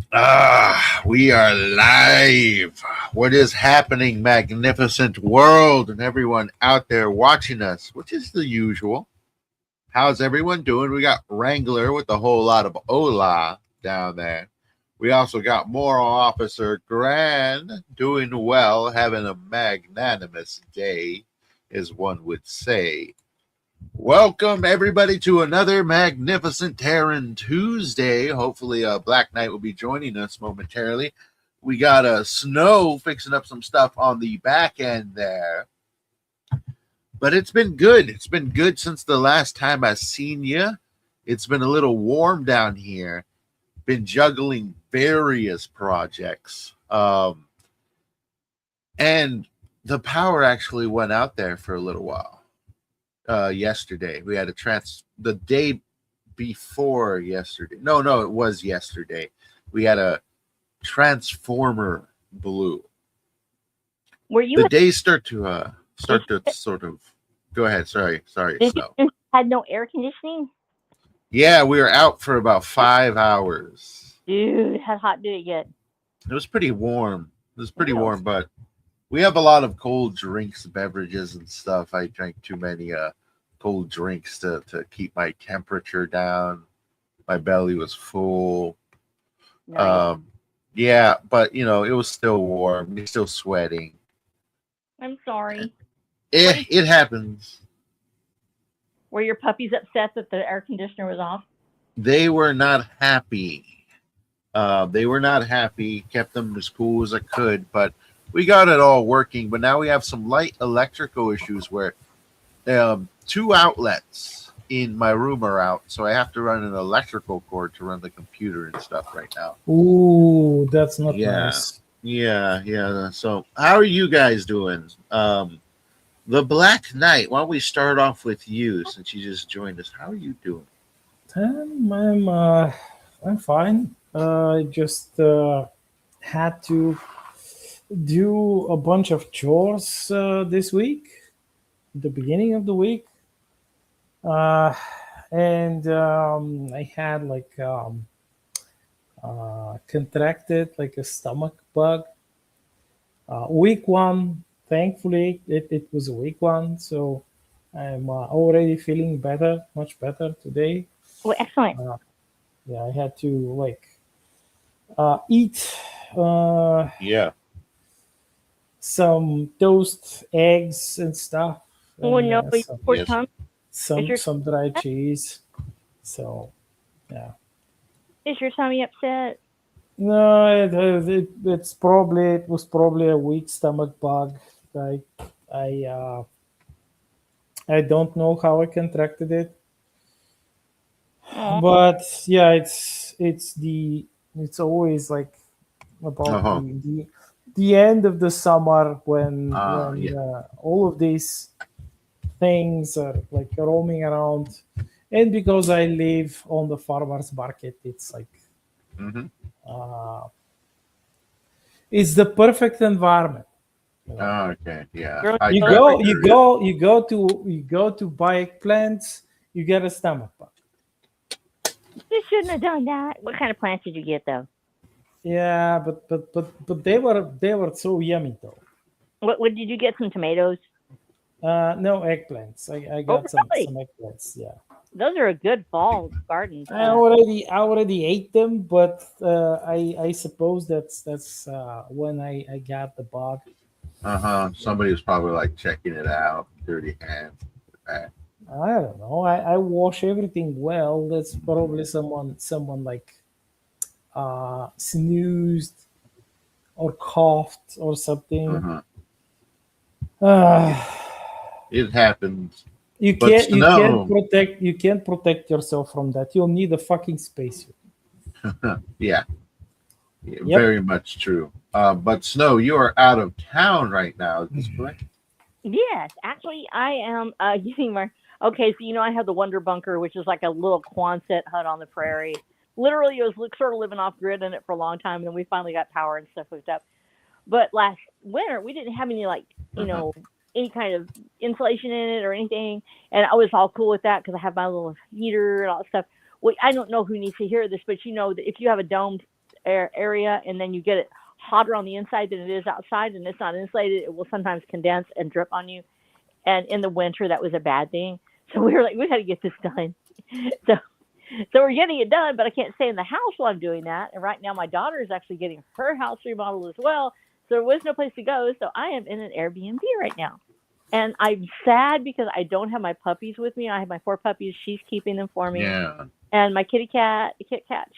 We are live. What is happening, magnificent world, and everyone out there watching us, which is the usual. How's everyone doing? We got Wrangler with a whole lot of hola down there. We also got Moral Officer Grand doing well, having a magnanimous day, as one would say. Welcome, everybody, to another magnificent Terran Tuesday. Hopefully, Black Knight will be joining us momentarily. We got Snow fixing up some stuff on the back end there. But it's been good. It's been good since the last time I seen you. It's been a little warm down here. Been juggling various projects. And the power actually went out there for a little while. Yesterday. We had the day before yesterday. No, it was yesterday. We had a transformer blue. Were you the days start to sort of go ahead. Sorry, Snow. had no air conditioning? Yeah, we were out for about 5 hours. Dude, how hot did it get? It was pretty warm. But we have a lot of cold drinks, beverages, and stuff. I drank too many cold drinks to keep my temperature down. My belly was full. Nice. Yeah, but it was still warm. You're still sweating. I'm sorry. It happens. Were your puppies upset that the air conditioner was off? They were not happy. Kept them as cool as I could, but we got it all working. But now we have some light electrical issues where 2 outlets in my room are out, so I have to run an electrical cord to run the computer and stuff right now. Ooh, that's not nice. Yeah. So how are you guys doing? The Black Knight, why don't we start off with you since you just joined us? How are you doing? I'm fine. I just had to do a bunch of chores this week, the beginning of the week, and I had contracted like a stomach bug. Week one, thankfully, it was a week one, so I'm already feeling better, much better today. Well, excellent. Yeah, I had to eat some toast, eggs, and stuff. Oh, no, And, poor Tom. some dried cheese. So, yeah. Is your tummy upset? No, it was probably a weak stomach bug. I I don't know how I contracted it, Oh, but yeah, it's always like about the end of the summer when all of these things are like roaming around, and because I live on the farmers market, it's like it's the perfect environment. Okay, yeah. You go to buy plants, you get a stomach bug. you shouldn't have done that. What kind of plants did you get, though? Yeah, but they were so yummy though. What did you get? Some tomatoes? No eggplants. I got really? some eggplants. Yeah. Those are a good fall garden. I already ate them, but I suppose that's when I got the bug. Somebody was probably like checking it out. Dirty hands. I don't know. I wash everything well. That's probably someone like snoozed or coughed or something. It happens. You can't protect yourself from that. You'll need a fucking spacesuit. Yeah. Very much true. But Snow, you are out of town right now. Is this correct? Yes, actually, I am using my. Okay, so I have the Wonder Bunker, which is like a little Quonset hut on the prairie. Literally, it was sort of living off grid in it for a long time, and then we finally got power and stuff hooked up. But last winter, we didn't have any any kind of insulation in it or anything, and I was all cool with that because I have my little heater and all that stuff. Well, I don't know who needs to hear this, but that if you have a domed area, and then you get it hotter on the inside than it is outside, and it's not insulated, it will sometimes condense and drip on you. And in the winter, that was a bad thing. So we were like, we got to get this done. So we're getting it done, but I can't stay in the house while I'm doing that. And right now, my daughter is actually getting her house remodeled as well. So there was no place to go. So I am in an Airbnb right now. And I'm sad because I don't have my puppies with me. I have my 4 puppies. She's keeping them for me. Yeah. And my Kit Kat,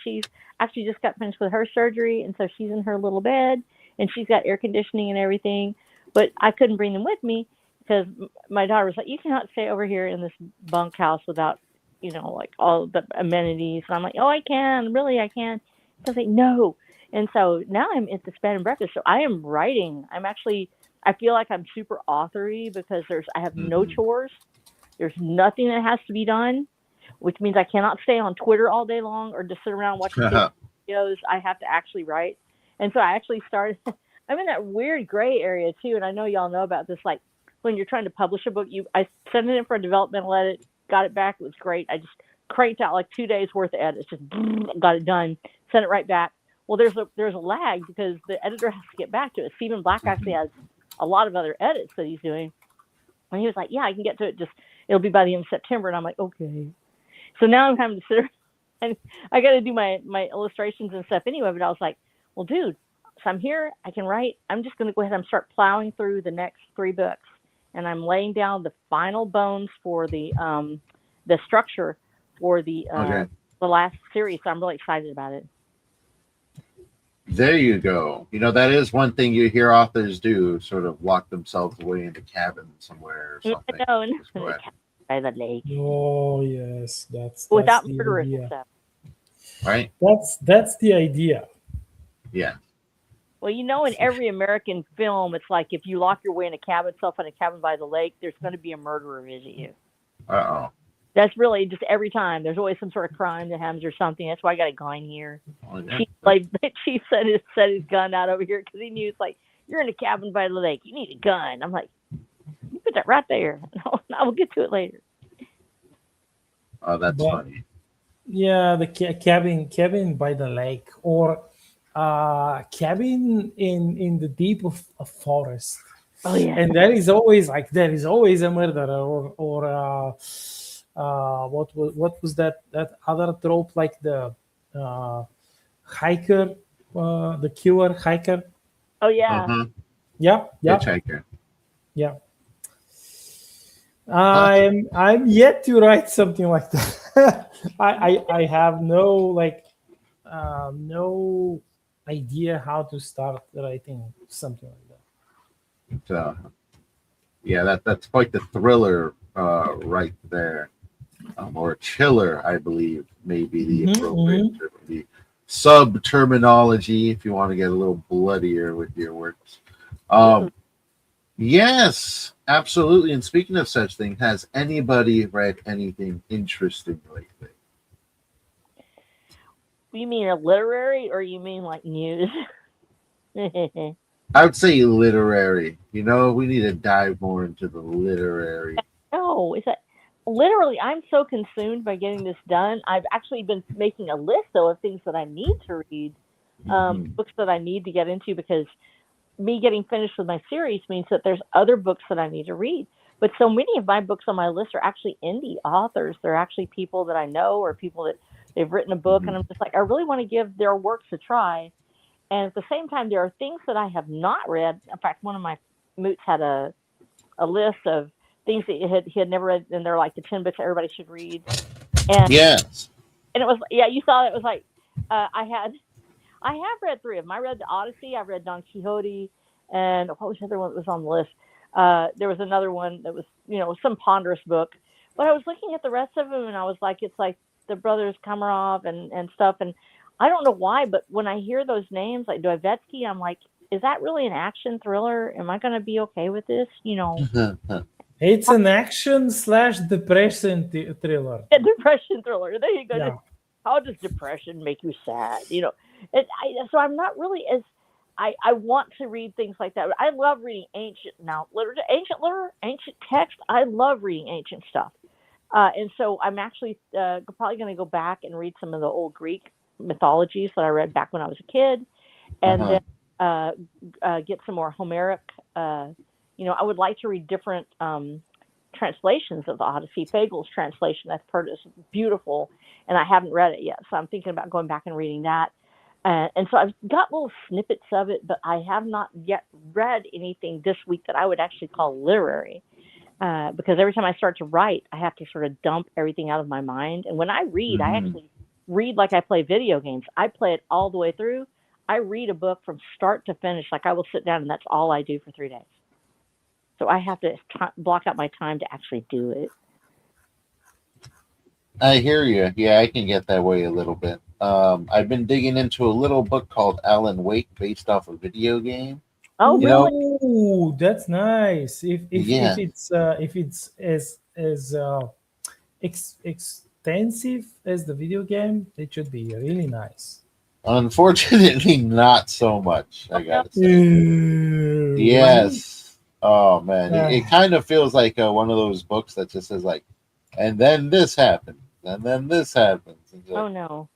she's actually just got finished with her surgery. And so she's in her little bed. And she's got air conditioning and everything. But I couldn't bring them with me because my daughter was like, you cannot stay over here in this bunkhouse without, like all the amenities. And I'm like, oh, I can. Really, I can. So I was like, no. And so now I'm at this bed and breakfast. So I am writing. I feel like I'm super authory because I have no chores. There's nothing that has to be done, which means I cannot stay on Twitter all day long or just sit around watching videos. I have to actually write. And so I actually started, I'm in that weird gray area too. And I know y'all know about this. Like when you're trying to publish a book, I sent it in for a developmental edit, got it back. It was great. I just cranked out like 2 days worth of edits, just got it done, sent it right back. Well, there's a lag because the editor has to get back to it. Stephen Black actually has a lot of other edits that he's doing. And he was like, yeah, I can get to it. It'll be by the end of September. And I'm like, okay. So now I'm having to sit and I got to do my illustrations and stuff anyway. But I was like, well, dude, so I'm here. I can write. I'm just going to go ahead and start plowing through the next 3 books. And I'm laying down the final bones for the structure for the last series. So I'm really excited about it. There you go. That is one thing you hear authors do, sort of lock themselves away in a cabin somewhere or something. No, by the lake. Oh yes, that's without the murderous idea. stuff. Right? That's the idea. Yeah. Well, in every American film, it's like if you lock your way in a cabin, in a cabin by the lake, there's going to be a murderer visit you. Uh-oh. That's really just every time. There's always some sort of crime that happens or something. That's why I got a gun here. Oh, yeah. Chief set his gun out over here because he knew it's like, you're in a cabin by the lake. You need a gun. I'm like, you put that right there. I will get to it later. Oh, that's funny. Yeah, the cabin by the lake, or cabin in the deep of a forest. Oh yeah. And there is always a murderer, or what was that other trope, like the hiker, the killer hiker? Oh yeah. Uh-huh. Yeah. Hitchhiker. Yeah. I'm yet to write something like that. I have no no idea how to start writing something like that. Yeah, that's quite the thriller right there. Or chiller, I believe, may be the appropriate term. The sub-terminology, if you want to get a little bloodier with your words. Yes, absolutely. And speaking of such things, has anybody read anything interesting lately? You mean a literary, or you mean like news? I would say literary. We need to dive more into the literary. No, is that literally? I'm so consumed by getting this done. I've actually been making a list though of things that I need to read, books that I need to get into, because me getting finished with my series means that there's other books that I need to read. But so many of my books on my list are actually indie authors. They're actually people that I know, or people that they've written a book, and I'm just like, I really want to give their works a try. And at the same time, there are things that I have not read. In fact, one of my moots had a list of things that he had never read, and they're like the 10 books everybody should read. And yes. And it was, yeah, you saw it. It was like, I have read 3 of them. I read the Odyssey, I read Don Quixote, and what was the other one that was on the list? There was another one that was, some ponderous book. But I was looking at the rest of them, and I was like, it's like the Brothers Kamarov and stuff. And I don't know why, but when I hear those names, like Dostoevsky, I'm like, is that really an action thriller? Am I going to be okay with this? It's an action/depression thriller. A depression thriller. There you go. Yeah. How does depression make you sad? So I'm not really as I want to read things like that. I love reading ancient literature, ancient text. I love reading ancient stuff. And so I'm actually probably going to go back and read some of the old Greek mythologies that I read back when I was a kid, and then get some more Homeric. I would like to read different translations of the Odyssey. Fagel's translation, I've heard, is beautiful, and I haven't read it yet, so I'm thinking about going back and reading that. And so I've got little snippets of it, but I have not yet read anything this week that I would actually call literary. Because every time I start to write, I have to sort of dump everything out of my mind. And when I read, I actually read like I play video games. I play it all the way through. I read a book from start to finish. Like I will sit down and that's all I do for 3 days. So I have to block out my time to actually do it. I hear you. Yeah, I can get that way a little bit. I've been digging into a little book called Alan Wake based off a video game. Oh, really? Oh, that's nice. If it's as extensive as the video game, it should be really nice. Unfortunately, not so much. I gotta say. Yes. Oh man, it kind of feels like one of those books that just says like, and then this happened, and then this happens. Oh no.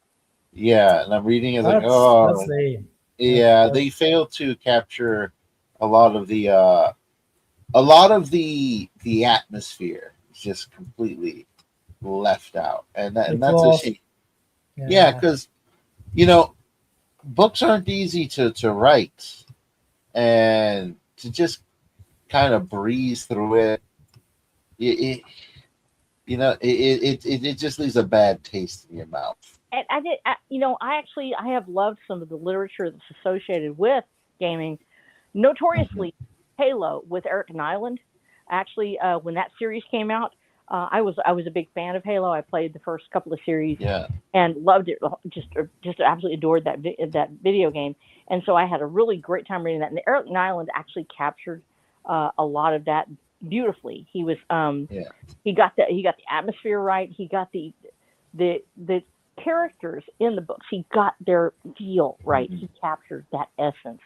Yeah, and I'm reading it like, they failed to capture a lot of the atmosphere. It's just completely left out, and that's a shame. Yeah, because books aren't easy to write, and to just kind of breeze through it. It just leaves a bad taste in your mouth. And I have loved some of the literature that's associated with gaming. Notoriously, Halo with Eric Nyland. Actually, when that series came out, I was a big fan of Halo. I played the first couple of series and loved it. Just absolutely adored that video game. And so I had a really great time reading that. And Eric Nyland actually captured a lot of that beautifully. He was he got the atmosphere right. He got the characters in the books. He got their feel right. He captured that essence.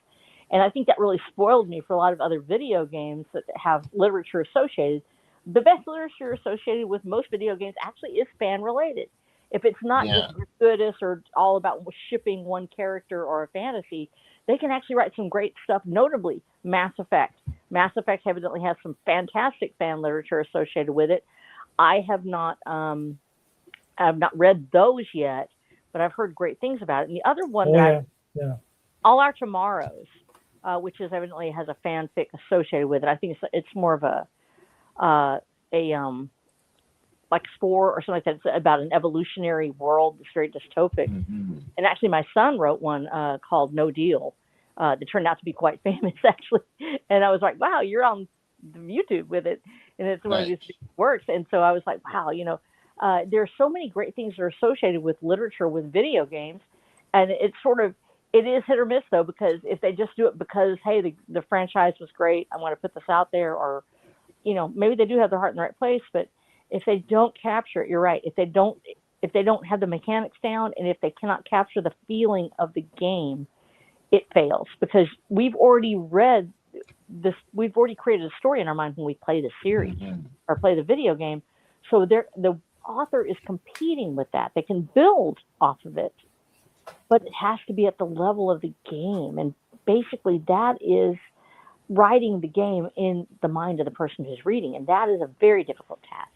And I think that really spoiled me for a lot of other video games that have literature associated. The best literature associated with most video games actually is fan related. If it's not just gratuitous or all about shipping one character or a fantasy, they can actually write some great stuff, notably Mass Effect. Mass Effect evidently has some fantastic fan literature associated with it. I have not read those yet, but I've heard great things about it. And the other one All Our Tomorrows, which is evidently has a fanfic associated with it. I think it's more of a like Spore or something like that. It's about an evolutionary world that's very dystopic. And actually, my son wrote one called No Deal that turned out to be quite famous, actually. And I was like, wow, you're on YouTube with it. And it's one of these works. And so I was like, wow, there's so many great things that are associated with literature, with video games. And it is hit or miss, though, because if they just do it because, hey, the franchise was great, I want to put this out there, or, maybe they do have their heart in the right place, but if they don't capture it, you're right. If they don't have the mechanics down, and if they cannot capture the feeling of the game, it fails, because we've already read this. We've already created a story in our mind when we play the series or play the video game. So the author is competing with that. They can build off of it, but it has to be at the level of the game. And basically that is writing the game in the mind of the person who's reading. And that is a very difficult task.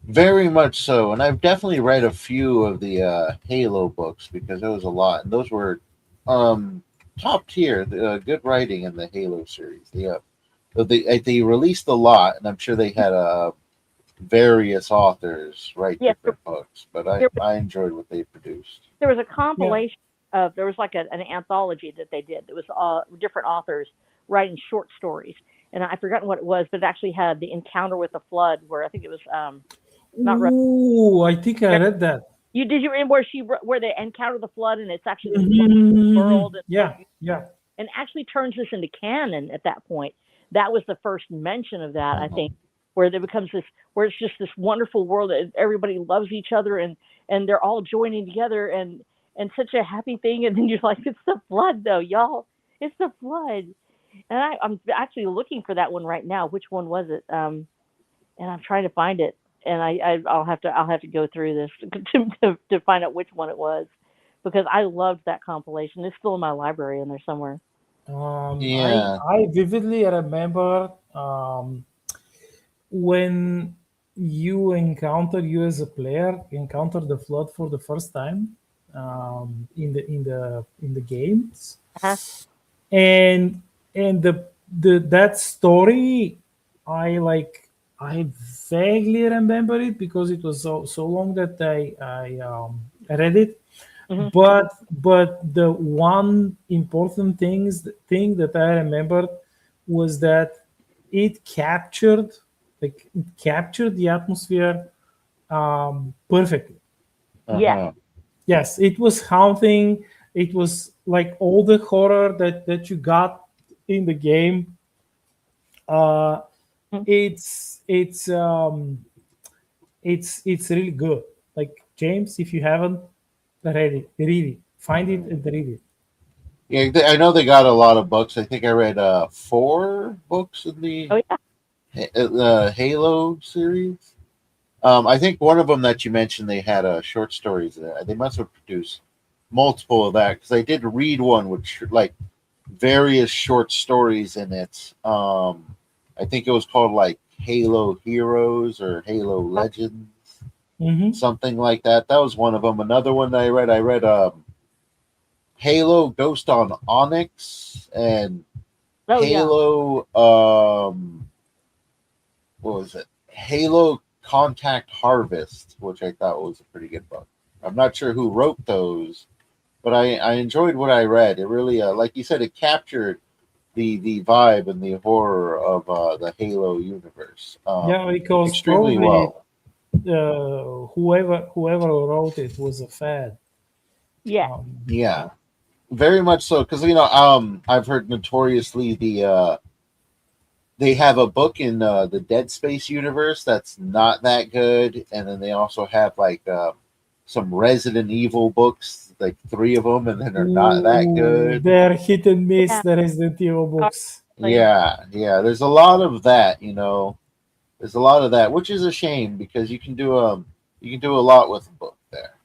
Very much so. And I've definitely read a few of the Halo books, because there was a lot. And those were top tier, good writing in the Halo series. They released a lot, and I'm sure they had various authors write different books. But I enjoyed what they produced. There was a compilation of, there was like an anthology that they did. It was different authors writing short stories. And I've forgotten what it was, but it actually had the encounter with the flood, where I think it was not right. Ooh, I think I read that. Did you read where they encounter the flood, and it's actually the world? And and actually turns this into canon at that point. That was the first mention of that, I think, where there becomes this, where it's just this wonderful world that everybody loves each other, and they're all joining together, and such a happy thing. And then you're like, it's the flood, though, y'all. It's the flood. And I'm actually looking for that one right now. Which one was it? And I'm trying to find it. I'll have to go through this to find out which one it was, because I loved that compilation. It's still in my library in there somewhere. Yeah. I vividly remember when you as a player encounter the flood for the first time in the games, Uh-huh. and the that story, I like I vaguely remember it because it was so long that I read it. Hmm. But the one important thing that I remembered was that it captured it captured the atmosphere perfectly. Yes. Uh-huh. Yes, it was haunting. It was like all the horror that you got in the game. Uh, Mhm. it's it's really good. Like James, if you haven't read it, find it and read it. Yeah, I know they got a lot of books. I think I read 4 books in the Oh yeah. Halo series. I think one of them that you mentioned, they had short stories. They must have produced multiple of that, because I did read one with like various short stories in it. I think it was called like Halo Heroes or Halo Legends, Mm-hmm. something like that. That was one of them. Another one that I read Halo Ghost on Onyx, and Oh yeah. Halo what was it? Halo Contact Harvest, which I thought was a pretty good book. I'm not sure who wrote those, but I enjoyed what I read. It really, like you said, it captured the vibe and the horror of the Halo universe Yeah, because extremely probably well. whoever wrote it was a fan. Yes. Yeah, very much so. Because I've heard notoriously they have a book in the Dead Space universe that's not that good, and then they also have like some Resident Evil books, like 3 of them, and then they're not that Ooh, good. they're hit and miss Yeah. the Resident Evil books. Yeah, yeah. There's a lot of that, There's a lot of that, which is a shame, because you can do a lot with a book there.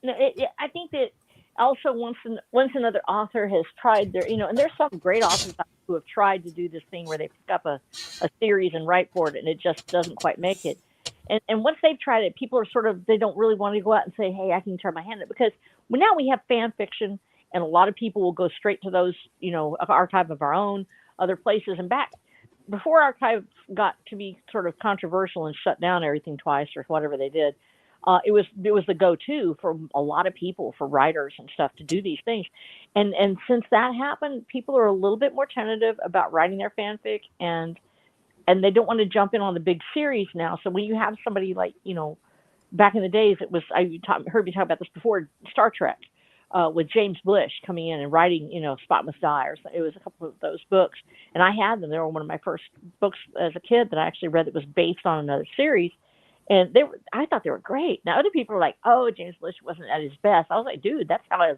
No, I think that also once another author has tried and there's some great authors out who have tried to do this thing where they pick up a series and write for it, and it just doesn't quite make it. And once they've tried it, people are sort of, they don't really want to go out and say, hey, I can try my hand at it, because now we have fan fiction, and a lot of people will go straight to those, Archive of Our Own, other places, and back before Archive got to be sort of controversial and shut down everything twice or whatever they did. It was the go-to for a lot of people, for writers and stuff, to do these things, and since that happened, people are a little bit more tentative about writing their fanfic, and they don't want to jump in on the big series now. So when you have somebody like, back in the days, it was, heard me talk about this before, Star Trek, with James Blish coming in and writing, Spot Must Die, or it was a couple of those books, and I had them. They were one of my first books as a kid that I actually read that was based on another series, and I thought they were great. Now other people are like, oh, James Blish wasn't at his best. I was like, dude, that's how I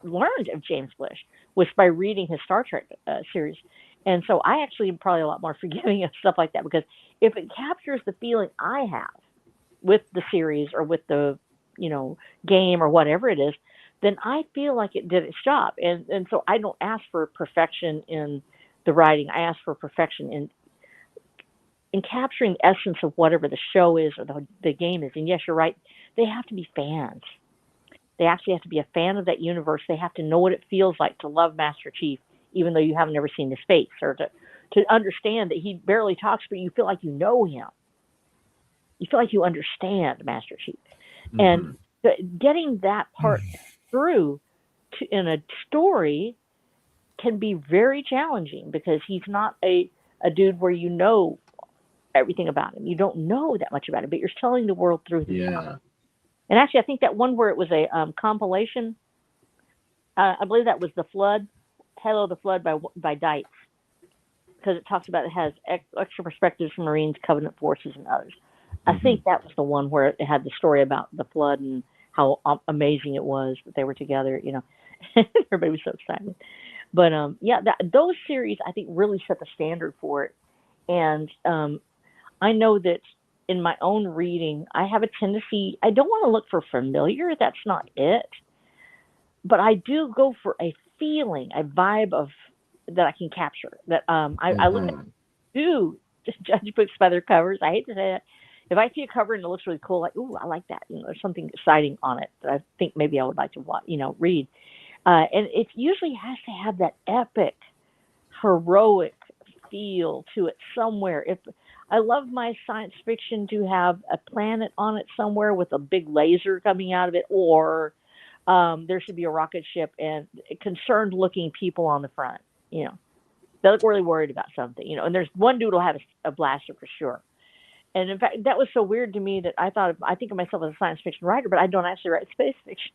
learned of James Blish, was by reading his Star Trek series. And so I actually am probably a lot more forgiving of stuff like that, because if it captures the feeling I have with the series or with the, game or whatever it is, then I feel like it did its job. And so I don't ask for perfection in the writing. I ask for perfection in capturing the essence of whatever the show is or the game is. And yes, you're right. They have to be fans. They actually have to be a fan of that universe. They have to know what it feels like to love Master Chief, even though you haven't ever seen his face, or to understand that he barely talks, but you feel like you know him. You feel like you understand Master Chief. And Hmm. getting that part through in a story can be very challenging, because he's not a dude where you know everything about him. You don't know that much about him, but you're telling the world through his eyes. Yeah. And actually, I think that one where it was a compilation, I believe that was The Flood, Hello the Flood by Dietz, because it talks about, it has extra perspectives from Marines, Covenant forces, and others. I Hmm. think that was the one where it had the story about the flood and how amazing it was that they were together. Everybody was so excited. But yeah, those series I think really set the standard for it. And I know that in my own reading, I have a tendency, I don't want to look for familiar, that's not it, but I do go for a feeling, a vibe of that I can capture. That I look at Mm-hmm. do just judge books by their covers. I hate to say that. If I see a cover and it looks really cool, like ooh, I like that. There's something exciting on it that I think maybe I would like to watch, read. And it usually has to have that epic, heroic feel to it somewhere. If I love my science fiction to have a planet on it somewhere with a big laser coming out of it, or there should be a rocket ship and concerned looking people on the front. You know, they look really worried about something. And there's one dude will have a blaster for sure. And in fact, that was so weird to me that I think of myself as a science fiction writer, but I don't actually write space fiction.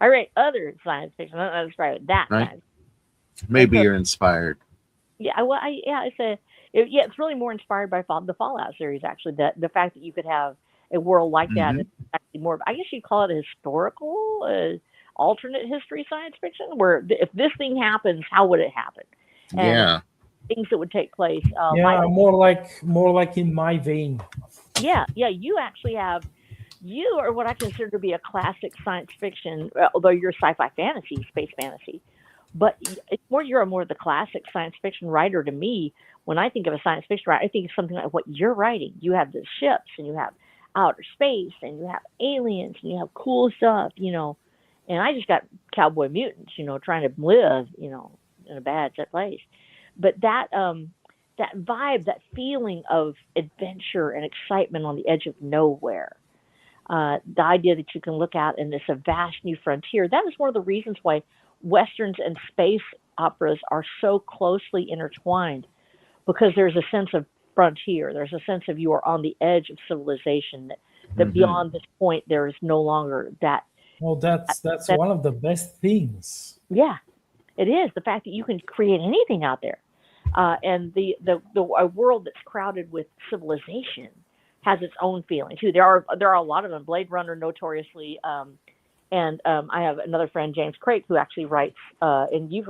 I write other science fiction. I don't know how to describe it. That Right. science. And Maybe so, you're inspired. yeah, well, it's really more inspired by the Fallout series. Actually, the fact that you could have a world like that Hmm. is actually more. I guess you'd call it a historical, alternate history science fiction, where if this thing happens, how would it happen? And Yeah. things that would take place. Yeah, more like in my vein. Yeah, you actually have. You are what I consider to be a classic science fiction, although you're sci-fi fantasy, space fantasy. But it's more you're a more the classic science fiction writer to me. When I think of a science fiction writer, I think of something like what you're writing. You have the ships, and you have outer space, and you have aliens, and you have cool stuff. And I just got cowboy mutants, trying to live, in a bad place. But that vibe, that feeling of adventure and excitement on the edge of nowhere, the idea that you can look out in this a vast new frontier. That is one of the reasons why westerns and space operas are so closely intertwined, because there's a sense of frontier. There's a sense of you are on the edge of civilization. That Hmm. beyond this point there is no longer that. Well, that's That one of the best things. yeah, it is the fact that you can create anything out there, and the a world that's crowded with civilization has its own feeling too. There are a lot of them. Blade Runner, notoriously, and I have another friend, James Craig, who actually writes, and James,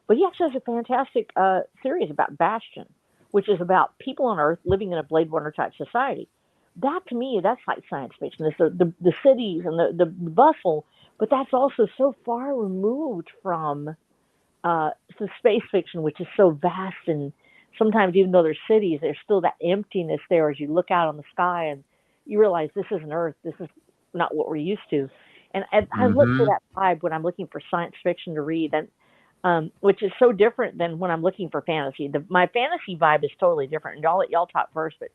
but he actually has a fantastic series about Bastion, which is about people on Earth living in a Blade Runner type society. That to me, that's like science fiction. It's the cities and the bustle, but that's also so far removed from the space fiction, which is so vast, and sometimes even though there's cities, there's still that emptiness there as you look out on the sky and you realize this isn't Earth. This is not what we're used to. And I look for Hmm. that vibe when I'm looking for science fiction to read, and which is so different than when I'm looking for fantasy. My fantasy vibe is totally different, and I'll let y'all talk first. But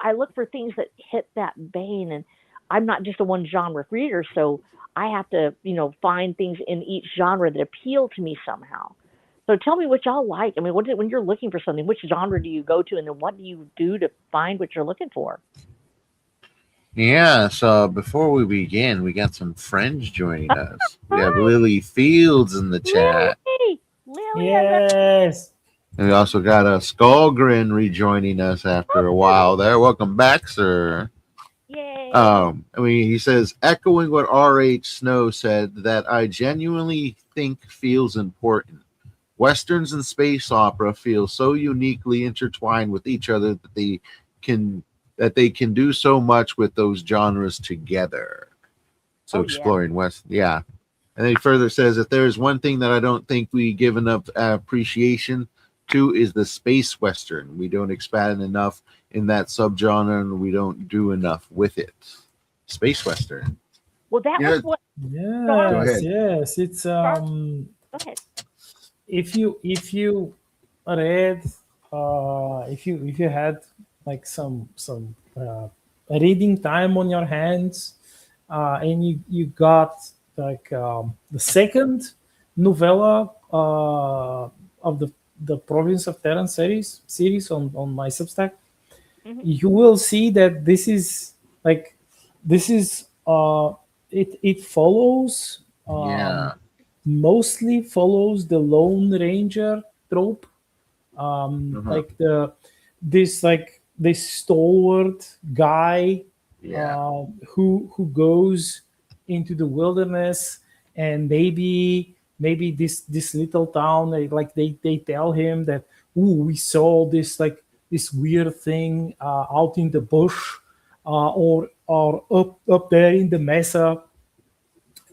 I look for things that hit that vein, and I'm not just a one genre reader, so I have to, find things in each genre that appeal to me somehow. So tell me what y'all like. I mean, when you're looking for something, which genre do you go to, and then what do you do to find what you're looking for? Yeah. So before we begin, we got some friends joining us. We have Hi, Lily Fields in the chat. Lily. Lily, I bet. Yes. And we also got a Skullgrin rejoining us after a while there. Welcome back, sir. Yay. He says, echoing what R.H. Snow said, that I genuinely think feels important. Westerns and space opera feel so uniquely intertwined with each other can they can do so much with those genres together. So Oh yeah. exploring West, yeah. And then he further says, if there is one thing that I don't think we give enough appreciation to is the space western. We don't expand enough in that subgenre, and we don't do enough with it. Space western. Well, that was Yeah. what Go started. Yes, ahead. yes. It's Start. Go ahead. if you read if you had like some reading time on your hands, and you got like the second novella of the Province of Terran series on my Substack, Hmm. you will see that this is it follows Yeah. mostly follows the Lone Ranger trope, Uh-huh. like this stalwart guy Yeah. who goes into the wilderness, and maybe this little town, like they tell him that, ooh, we saw this weird thing out in the bush or up there in the mesa,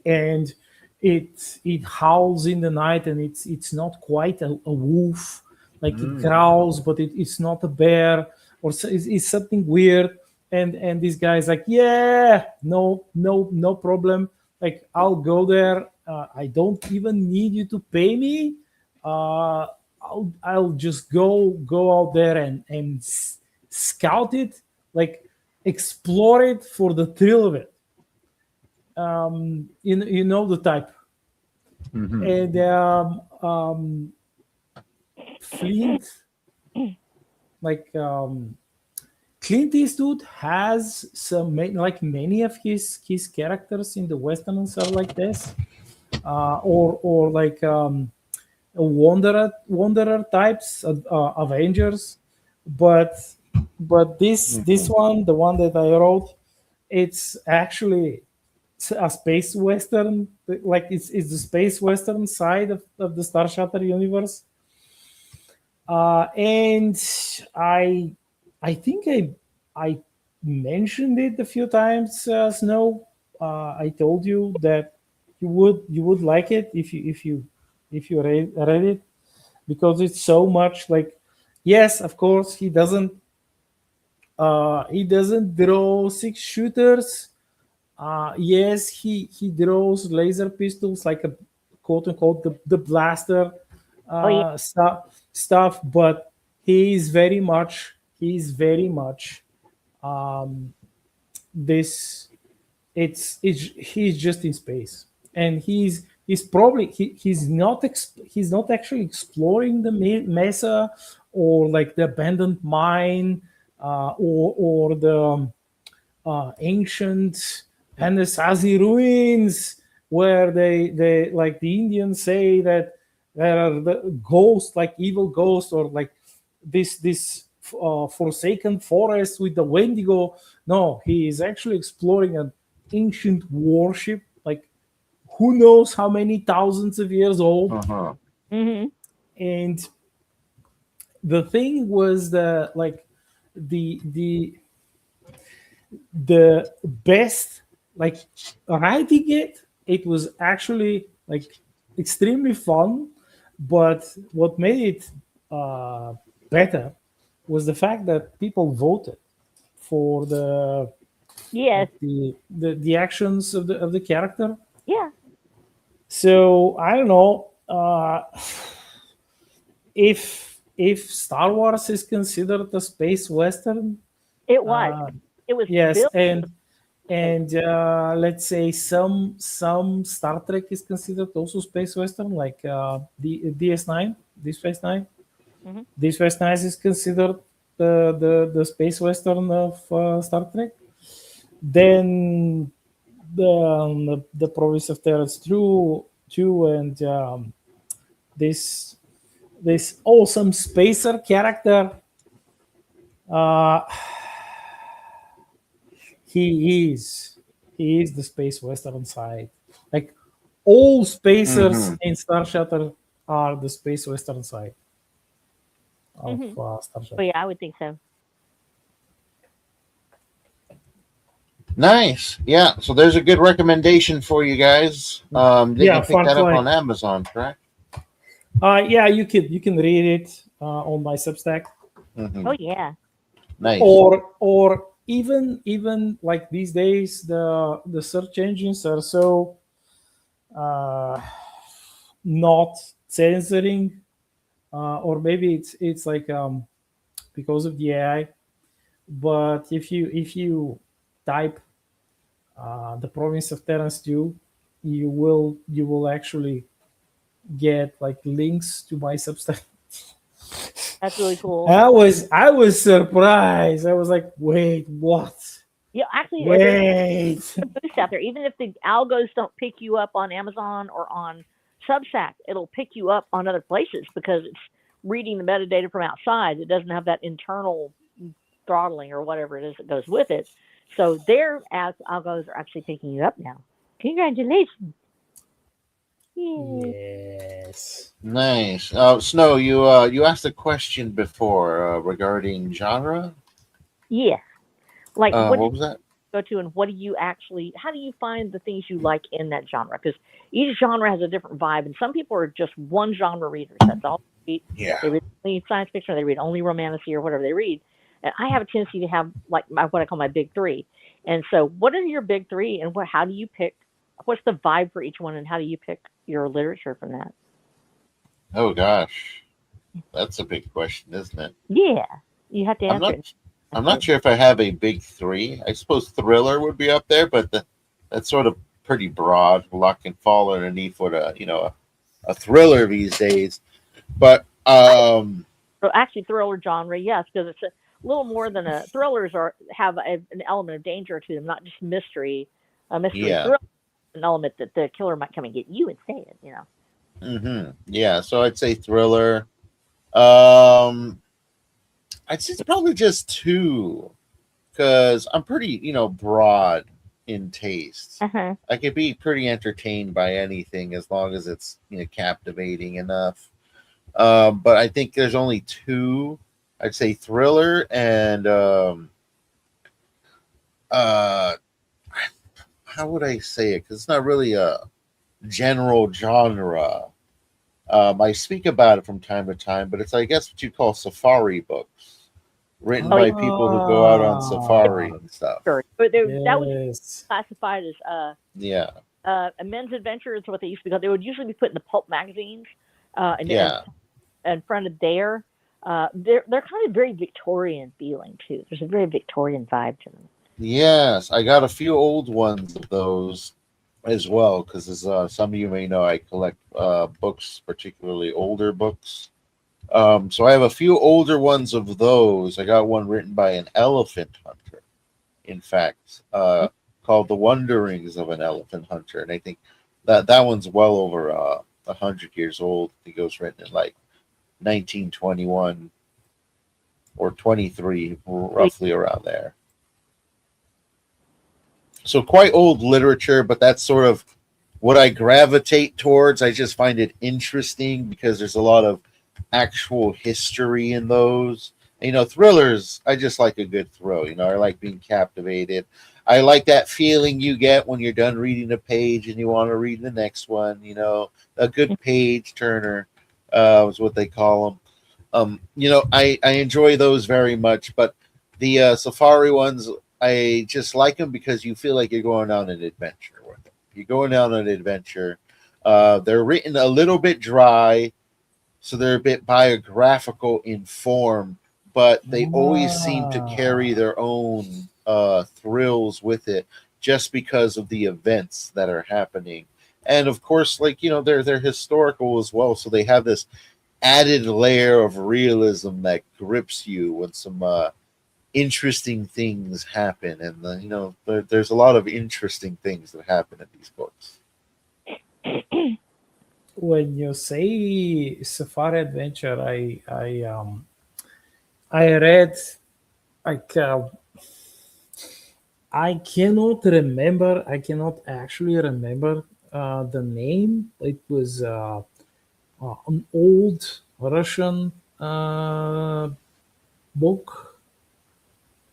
and it howls in the night, and it's not quite a wolf, like it growls, but it's not a bear, or it's something weird. And this guy's like, yeah, no problem, like I'll go there. I don't even need you to pay me. I'll just go out there and scout it, like explore it for the thrill of it. You know the type. And Flint, like Clint Eastwood has some, like many of his characters in the westerns are like this, or like wanderer types, Avengers, but this one, the one that I wrote, it's actually a space western, like it's the space western side of the Star Shattered universe. And I think I mentioned it a few times, Snow. I told you that you would like it if you read it, because it's so much like, yes, of course he doesn't draw six shooters. Yes, he draws laser pistols, like a quote unquote the blaster stuff, but he's very much this. He's just in space, and he's probably he's not actually exploring the mesa, or like the abandoned mine, or the ancient Anasazi ruins, where they like the Indians say that there are the ghosts, like evil ghosts, or like this forsaken forest with the Wendigo. No, he is actually exploring an ancient warship, like who knows how many thousands of years old. And the thing was that, like, the best, like, writing it was actually like extremely fun, but what made it better was the fact that people voted for the actions of the character. Yeah. So I don't know if Star Wars is considered a space western. It was. It was. Yes, built- and let's say some Star Trek is considered also space western, like the DS9, Deep Space Nine. Deep Space Nine is considered the space western of Star Trek. Then the Province of Terran 2, and this awesome spacer character. He is the space western side. Like all spacers in Star Shattered are the space western side of Star Shattered. Oh yeah, I would think so. Nice. Yeah. So there's a good recommendation for you guys. You can pick that up on Amazon, correct? Yeah, you can read it on my Substack. Oh yeah. Nice. Or even like these days, the search engines are so not censoring, or maybe it's like because of the AI. But if you type the Province of Terran 2, you will actually get like links to my Substack. That's really cool. I was surprised. I was like, wait, what? Yeah, actually, wait. Boost out there. Even if the algos don't pick you up on Amazon or on Substack, it'll pick you up on other places because it's reading the metadata from outside. It doesn't have that internal throttling or whatever it is that goes with it. So their algos are actually picking you up now. Congratulations. Yes. Nice. Snow, you asked a question before regarding genre. Yes. Like, what do What you was that? go to, and what do you actually? How do you find the things you like in that genre? Because each genre has a different vibe, and some people are just one genre readers. That's all they read. Yeah. They read only science fiction, or they read only romance, or whatever they read. And I have a tendency to have like what I call my big three. And so, what are your big three, and what? How do you pick? What's the vibe for each one, and how do you pick your literature from that? Oh gosh, that's a big question, isn't it? Yeah, you have to I'm answer not. it. I'm Answer not it. sure if I have a big three. I suppose thriller would be up there, but that's sort of pretty broad. A lot can fall underneath what a thriller these days. But So actually, thriller genre, yes, because it's a little more than a thrillers are have an element of danger to them, not just mystery. A mystery yeah, thriller, an element that the killer might come and get you instead. You know. yeah. So I'd say thriller. Um, I'd say it's probably just two because I'm pretty broad in taste. Uh huh. I could be pretty entertained by anything as long as it's captivating enough. But I think there's only two. I'd say thriller and uh, how would I say it? Because it's not really a general genre. I speak about it from time to time, but it's I guess what you call safari books, written Oh yeah, by people who go out on Ah, safari and stuff. sure. But that would be yes. classified as Yeah, a men's adventure is what they used to be called. They would usually be put in the pulp magazines, and yeah, in front of there. They're kind of very Victorian feeling too. There's a very Victorian vibe to them. yes. I got a few old ones of those as well because as some of you may know, I collect books, particularly older books. So I have a few older ones of those. I got one written by an elephant hunter, in fact, called "The Wanderings of an Elephant Hunter," and I think that one's well over 100 years old. I think it was written in like 1921 or 23, roughly around there. So quite old literature, but that's sort of what I gravitate towards. I just find it interesting because there's a lot of actual history in those. Thrillers, I just like a good thrill. I like being captivated. I like that feeling you get when you're done reading a page and you want to read the next one. A good page turner is what they call them. I enjoy those very much, but the safari ones, I just like them because you feel like you're going on an adventure with them. You're going down an adventure. They're written a little bit dry, so they're a bit biographical in form, but they always seem to carry Ah, their own thrills with it, just because of the events that are happening. And of course, like they're historical as well, so they have this added layer of realism that grips you when some interesting things happen, and there's a lot of interesting things that happen in these books. when you say safari adventure, I read like I cannot remember. I cannot actually remember the name. It was an old Russian book,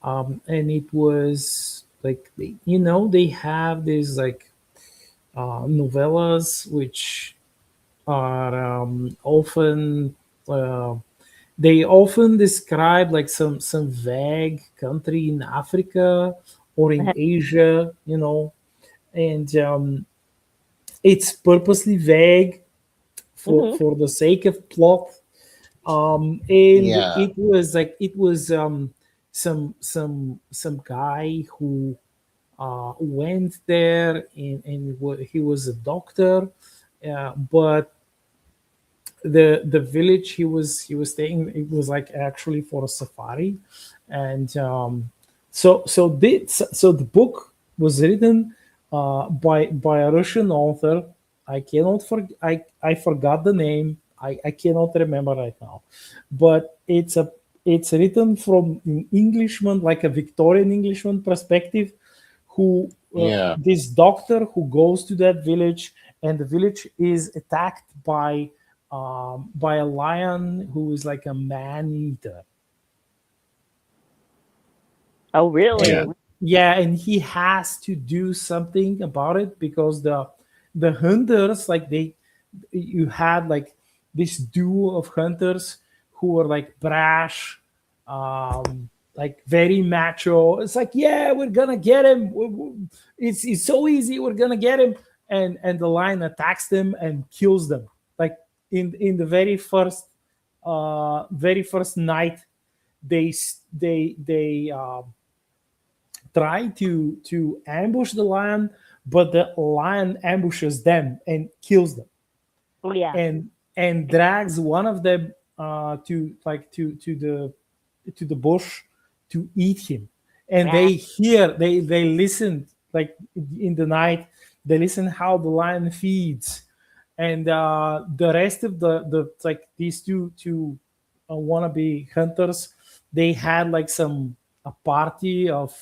and it was like they have these like novellas which are often uh, they often describe like some vague country in Africa or in Asia, and it's purposely vague for Hmm. the sake of plot. And Yeah, it was some guy who went there, and he was a doctor, but the village he was staying, it was like actually for a safari. And so the book was written by a Russian author. I forgot the name. I cannot remember right now, but it's written from an Englishman, like a Victorian Englishman perspective, who this doctor who goes to that village, and the village is attacked by a lion who is like a man-eater. Oh, really? And he has to do something about it because the hunters, like you had like this duo of hunters who were like brash, like very macho. It's like, yeah, we're gonna get him. It's so easy. We're gonna get him, and the lion attacks them and kills them. Like in the very first night, they try to ambush the lion, but the lion ambushes them and kills them. Oh yeah. And drags one of them to the bush to eat him. And they listen, like in the night, they listen how the lion feeds. And the rest of the like these two wannabe hunters, they had like a party of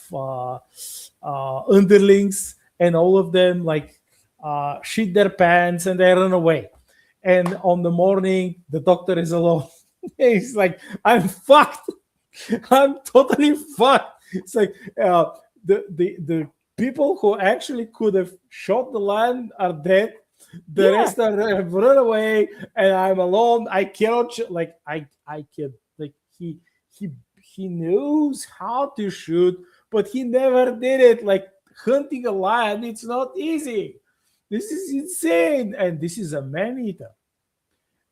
underlings, and all of them like shit their pants and they run away. And on the morning, the doctor is alone. He's like, I'm fucked. I'm totally fucked. It's like the people who actually could have shot the lion are dead. The rest have run away, and I'm alone. I cannot I can like he knows how to shoot, but he never did it. Like hunting a lion, it's not easy. This is insane, and this is a man-eater.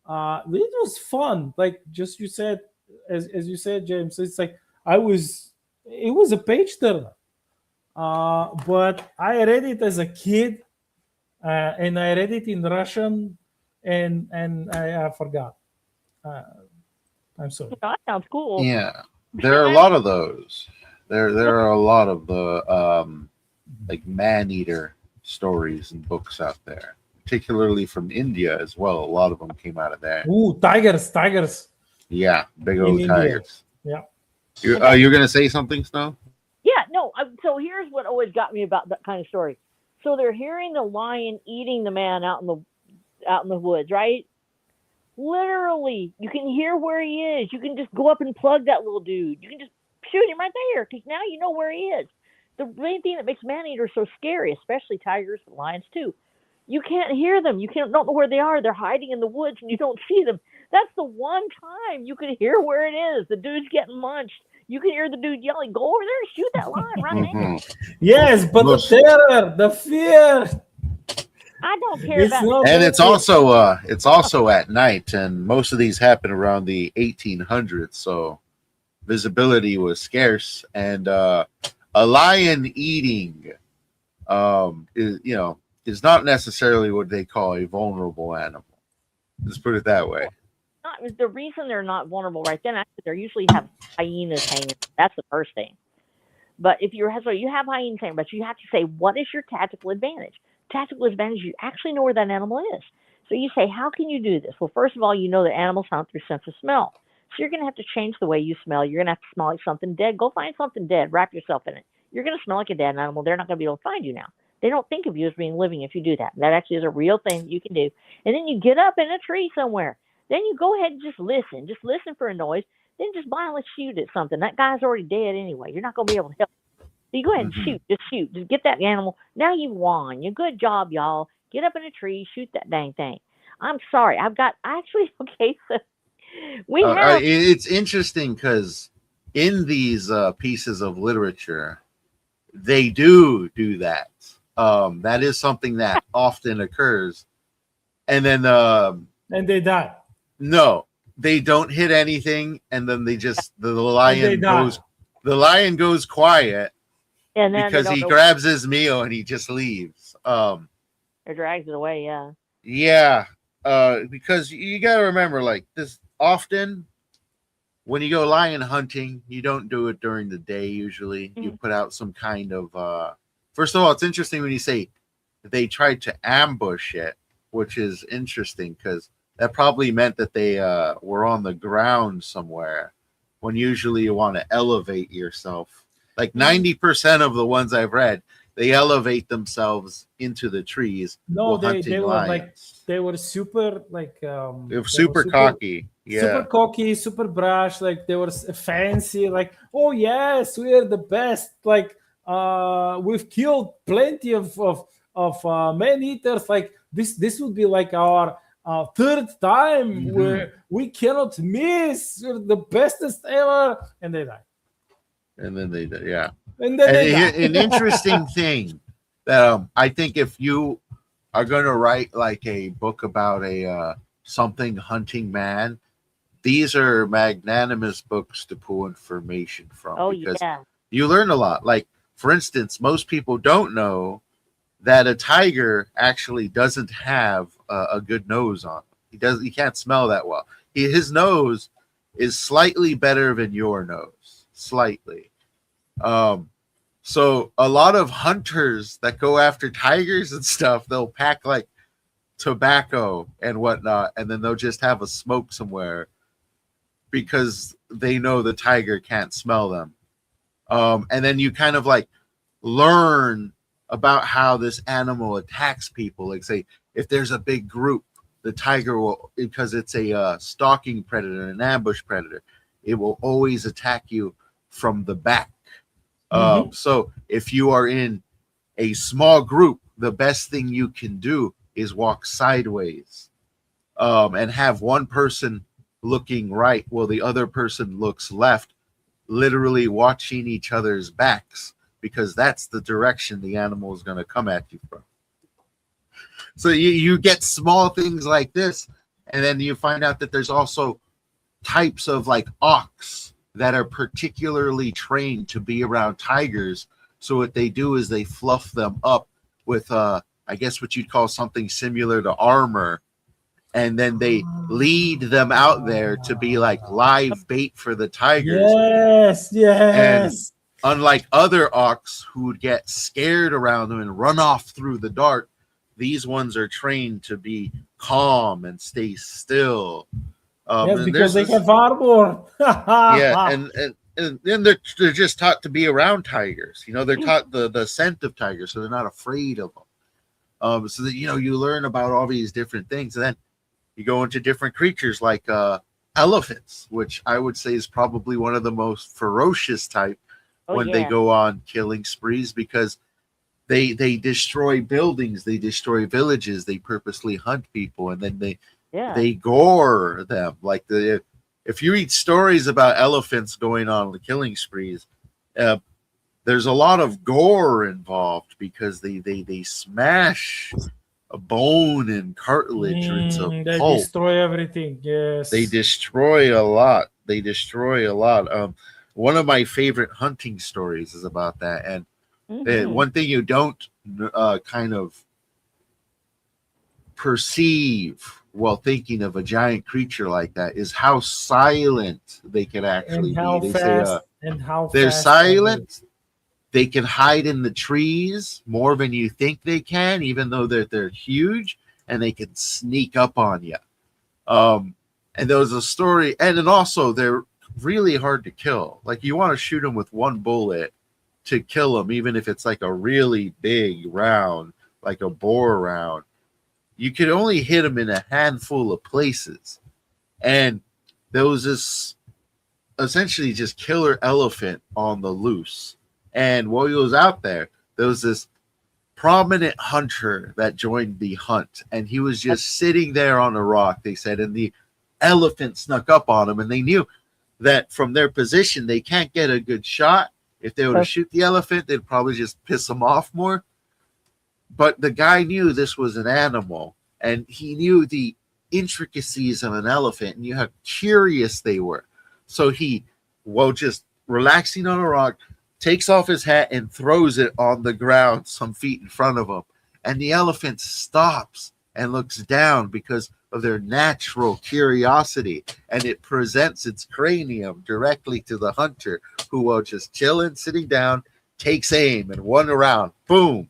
It was fun, like just you said, as you said, James. It's like it was a page turner, but I read it as a kid, and I read it in Russian, and I forgot. I'm sorry. Oh, that sounds cool. Yeah, there are a lot of those. There are a lot of the like man-eater stories and books out there, particularly from India as well. A lot of them came out of there. Ooh, tigers. Yeah, big old tigers. Yeah. You're gonna say something, Snow? Yeah, no. So here's what always got me about that kind of story. So they're hearing the lion eating the man out in the woods, right? Literally, you can hear where he is. You can just go up and plug that little dude. You can just shoot him right there because now you know where he is. The main thing that makes man-eaters so scary, especially tigers and lions too, you can't hear them. You don't know where they are. They're hiding in the woods and you don't see them. That's the one time you can hear where it is. The dude's getting munched. You can hear the dude yelling, "Go over there and shoot that lion right there." Yes, but the terror, the fear. I don't care about and it's also at night, and most of these happen around the 1800s, so visibility was scarce, and a lion eating is not necessarily what they call a vulnerable animal. Let's put it that way. The reason they're not vulnerable right then, actually, they usually have hyenas hanging. That's the first thing. But you have hyenas hanging, but you have to say, what is your tactical advantage? Tactical advantage, you actually know where that animal is. So you say, how can you do this? Well, first of all, you know that animals hunt through sense of smell. So you're going to have to change the way you smell. You're going to have to smell like something dead. Go find something dead. Wrap yourself in it. You're going to smell like a dead animal. They're not going to be able to find you now. They don't think of you as being living if you do that. That actually is a real thing you can do. And then you get up in a tree somewhere. Then you go ahead and just listen. Just listen for a noise. Then just blindly shoot at something. That guy's already dead anyway. You're not going to be able to help. So you go ahead and shoot. Just shoot. Just get that animal. Now you've won. You good job, y'all. Get up in a tree. Shoot that dang thing. I'm sorry. Okay, so we have. It's interesting because in these pieces of literature, they do that. That is something that often occurs. And then... and they die. No, they don't hit anything, and then the lion goes quiet, and then because he grabs his meal and he just leaves. Or drags it away, yeah. Yeah, because you got to remember, like this, often when you go lion hunting, you don't do it during the day. Usually, you put out some kind of. First of all, it's interesting when you say they tried to ambush it, which is interesting because that probably meant that they were on the ground somewhere, when usually you want to elevate yourself. Like 90% of the ones I've read, they elevate themselves into the trees No, while they hunting were like lions. they were super like They were they were super cocky. super Yeah. cocky, super brash. Like they were fancy. Like, oh yes, we are the best. Like we've killed plenty of man eaters. Like this would be like our third time Mhm. where we cannot miss. We're the bestest ever, and they die. And then they did, yeah. And then And they die. an interesting thing that I think if you are going to write like a book about a something hunting man, these are magnanimous books to pull information from Oh because yeah. you learn a lot. Like, for instance, most people don't know that a tiger actually doesn't have a good nose on him. He can't smell that well. His nose is slightly better than your nose, slightly. Um, so a lot of hunters that go after tigers and stuff, they'll pack like tobacco and whatnot, and then they'll just have a smoke somewhere because they know the tiger can't smell them. And then you kind of like learn about how this animal attacks people. Like, say, if there's a big group, the tiger will, because it's a stalking predator, an ambush predator, it will always attack you from the back. Mhm. So if you are in a small group, the best thing you can do is walk sideways and have one person looking right while the other person looks left, literally watching each other's backs because that's the direction the animal is going to come at you from. So you get small things like this, and then you find out that there's also types of like ox that are particularly trained to be around tigers. So what they do is they fluff them up with I guess what you'd call something similar to armor, and then they lead them out there to be like live bait for the tigers. Yes, And yes. unlike other ox who would get scared around them and run off through the dark, these ones are trained to be calm and stay still. Yes, And because there's they this, have armor. yeah, and then they're just taught to be around tigers. You know, they're taught the scent of tigers, so they're not afraid of them. So that you learn about all these different things, and then you go into different creatures like elephants, which I would say is probably one of the most ferocious type Oh when they yeah. go on killing sprees because they destroy buildings, they destroy villages, they purposely hunt people, and then Yeah. they gore them. Like if you read stories about elephants going on the killing sprees, uh, there's a lot of gore involved because they smash a bone and cartilage or it's a They pulp. destroy everything. They Yes. destroy a lot. They destroy a lot. One of my favorite hunting stories is about that. And Hmm. one thing you don't kind of perceive while thinking of a giant creature like that is how silent they can actually And be. how They say fast they're are they? silent. They can hide in the trees more than you think they can, even though they're huge, and they can sneak up on you. And there was a story, and then also they're really hard to kill. Like you want to shoot them with one bullet to kill them, even if it's like a really big round, like a boar round. You could only hit them in a handful of places, and there was this essentially just killer elephant on the loose. And while he was out there was this prominent hunter that joined the hunt, and he was just sitting there on a rock. They said, and the elephant snuck up on him, and they knew that from their position they can't get a good shot. If they were to shoot the elephant, they'd probably just piss him off more. But the guy knew this was an animal, and he knew the intricacies of an elephant, and knew how curious they were. So he, while just relaxing on a rock, takes off his hat and throws it on the ground some feet in front of him. And the elephant stops and looks down because of their natural curiosity. And it presents its cranium directly to the hunter, who, while just chilling, sitting down, takes aim and one round, boom,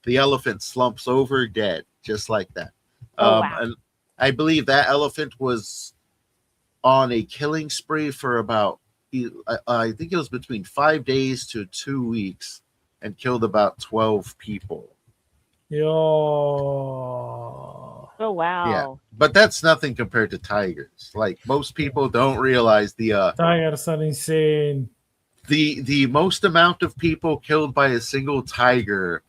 the elephant slumps over dead, just like that. Oh wow. And I believe that elephant was on a killing spree for about, I think it was between 5 days to 2 weeks. and killed about 12 people. Yo. Oh Yeah, wow. but that's nothing compared to tigers. Like most people don't realize Tigers are insane. the most amount of people killed by a single tiger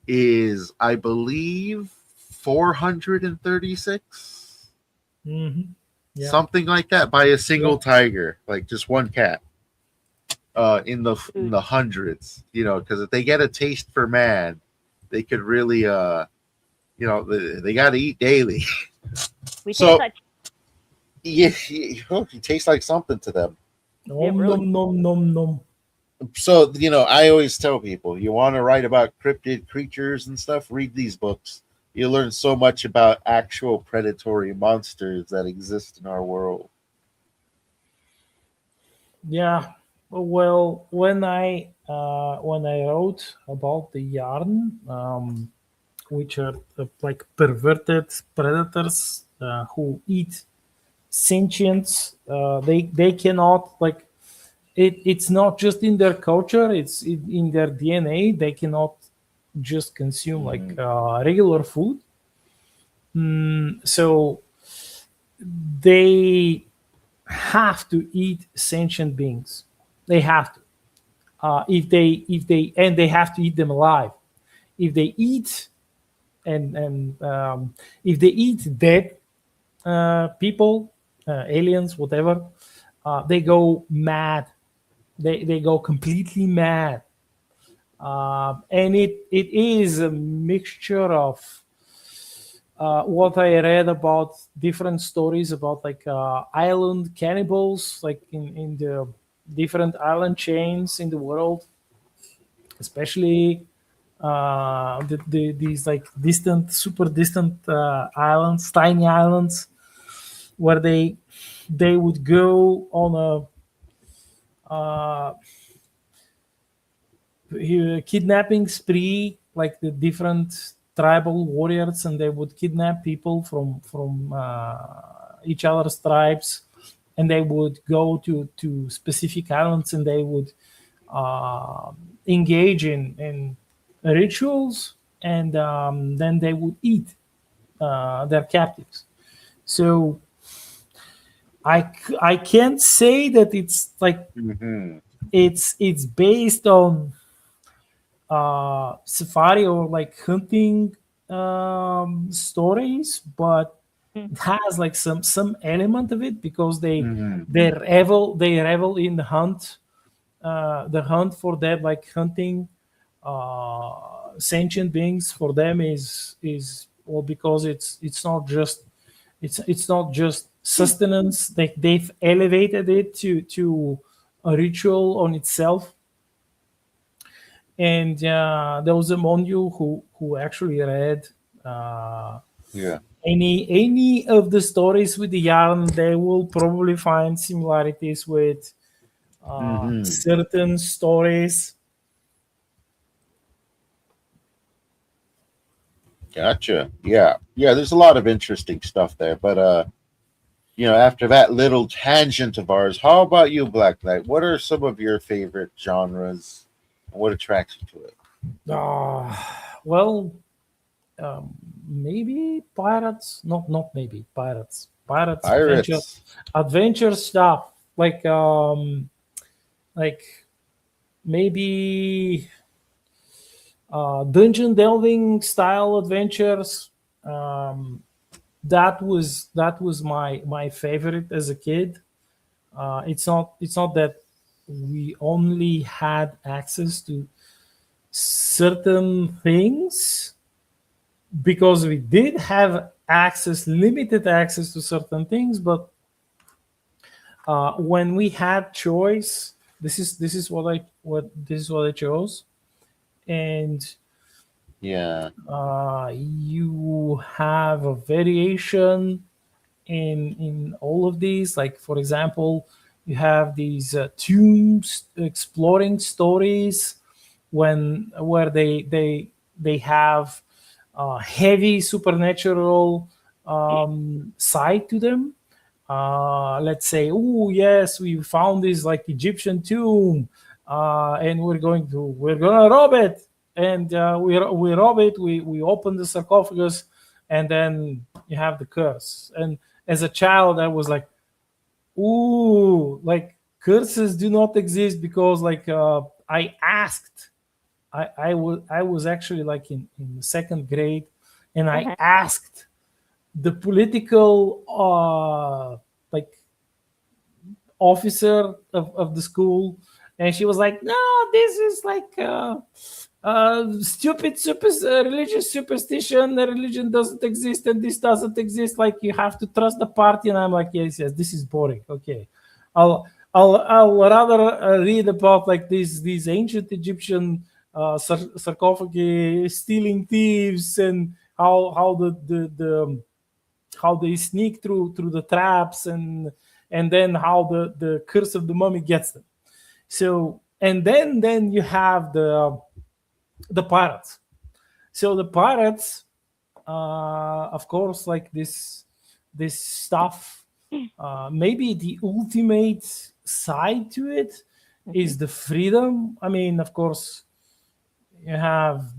is, I believe, 436, Mm-hmm. Yeah. something like that, by a single Yeah. tiger, like just one cat. In the hundreds, because if they get a taste for man, they could really, they got to eat daily. We taste So like yeah, it tastes like something to them. Nom really nom nom nom nom. So I always tell people, you want to write about cryptid creatures and stuff, read these books. You learn so much about actual predatory monsters that exist in our world. Yeah. Well, when I wrote about the yarn, which are like perverted predators who eat sentients, they cannot like it's not just in their culture; it's in their DNA. They cannot just consume like Mhm. regular food. So they have to eat sentient beings. They have to. If they and they have to eat them alive. If they eat and if they eat dead people, aliens, whatever, they go mad. They go completely mad. And it is a mixture of what I read about different stories about like island cannibals, like in the different island chains in the world, especially these like distant, super distant islands, tiny islands, where they would go on a kidnapping spree, like the different tribal warriors, and they would kidnap people from each other's tribes, and they would go to specific islands, and they would uh, engage in rituals, and then they would eat their captives. So I can't say that it's like Mhm. it's based on safari or like hunting stories, but mm, it has like some element of it because Mhm. they revel in the hunt for that, like hunting sentient beings for them is well, because it's not just sustenance. They've elevated it to a ritual on itself. And there was among you who actually read uh, Yeah. any of the stories with the yarn. They will probably find similarities with Mhm. certain stories. Gotcha. Yeah. Yeah, there's a lot of interesting stuff there, but after that little tangent of ours, how about you, Black Knight? What are some of your favorite genres? And what attracts you to it? uh, well, um, maybe pirates, not maybe pirates, Pirates. adventure stuff, like maybe dungeon delving style adventures. Um, that was my favorite as a kid. It's not that we only had access to certain things, because we did have limited access to certain things, but when we had choice, this is what I chose. And Yeah. you have a variation in all of these. Like, for example, you have these tombs exploring stories where they have heavy supernatural side to them. Let's say, oh yes, we found this like Egyptian tomb. and we're gonna rob it. And we rob it. We open the sarcophagus, and then you have the curse. And as a child, I was like, ooh, like curses do not exist, because like I asked. I was actually like in the second grade, and I Uh-huh. asked the political like officer of the school, and she was like, no, this is like stupid religious superstition. The religion doesn't exist, and this doesn't exist. Like, you have to trust the party. And I'm like, yes, this is boring. Okay, I'll rather read about like these ancient Egyptian sarcophagi stealing thieves, and how the how they sneak through the traps, and then how the curse of the mummy gets them. So, and then you have the pirates. So the pirates, of course, like this stuff. Maybe the ultimate side to it is the freedom. I mean, of course, you have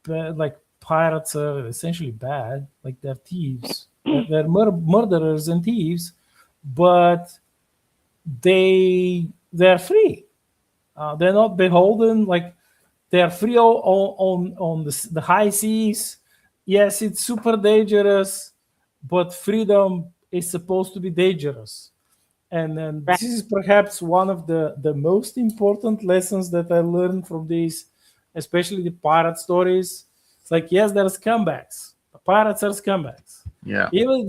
like pirates are essentially bad, like they're thieves, they're murderers and thieves, but they're free. They're not beholden. Like, they're free on the high seas. Yes, it's super dangerous, but freedom is supposed to be dangerous. And then Right. this is perhaps one of the most important lessons that I learned from these, especially the pirate stories. It's like, yes, there's scumbags. The pirates are scumbags. Yeah. Even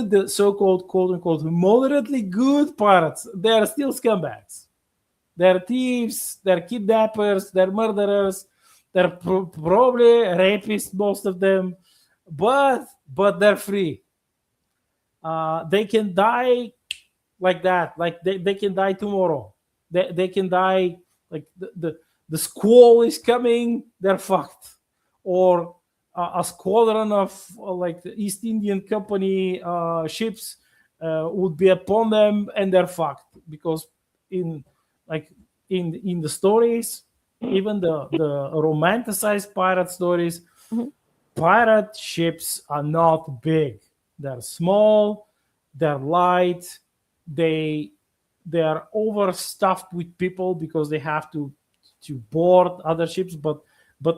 the so-called quote unquote moderately good pirates, they are still scumbags. They're thieves, they're kidnappers, they're murderers, they're probably rapists, most of them, but they're free. They can die like that. Like, they can die tomorrow. They can die like the squall is coming, they're fucked. Or a squadron of like the East Indian Company ships would be upon them, and they're fucked. Because in like in the stories, even the romanticized pirate stories, Mhm. pirate ships are not big. They're small, they're light, they they are overstuffed with people because they have to board other ships, but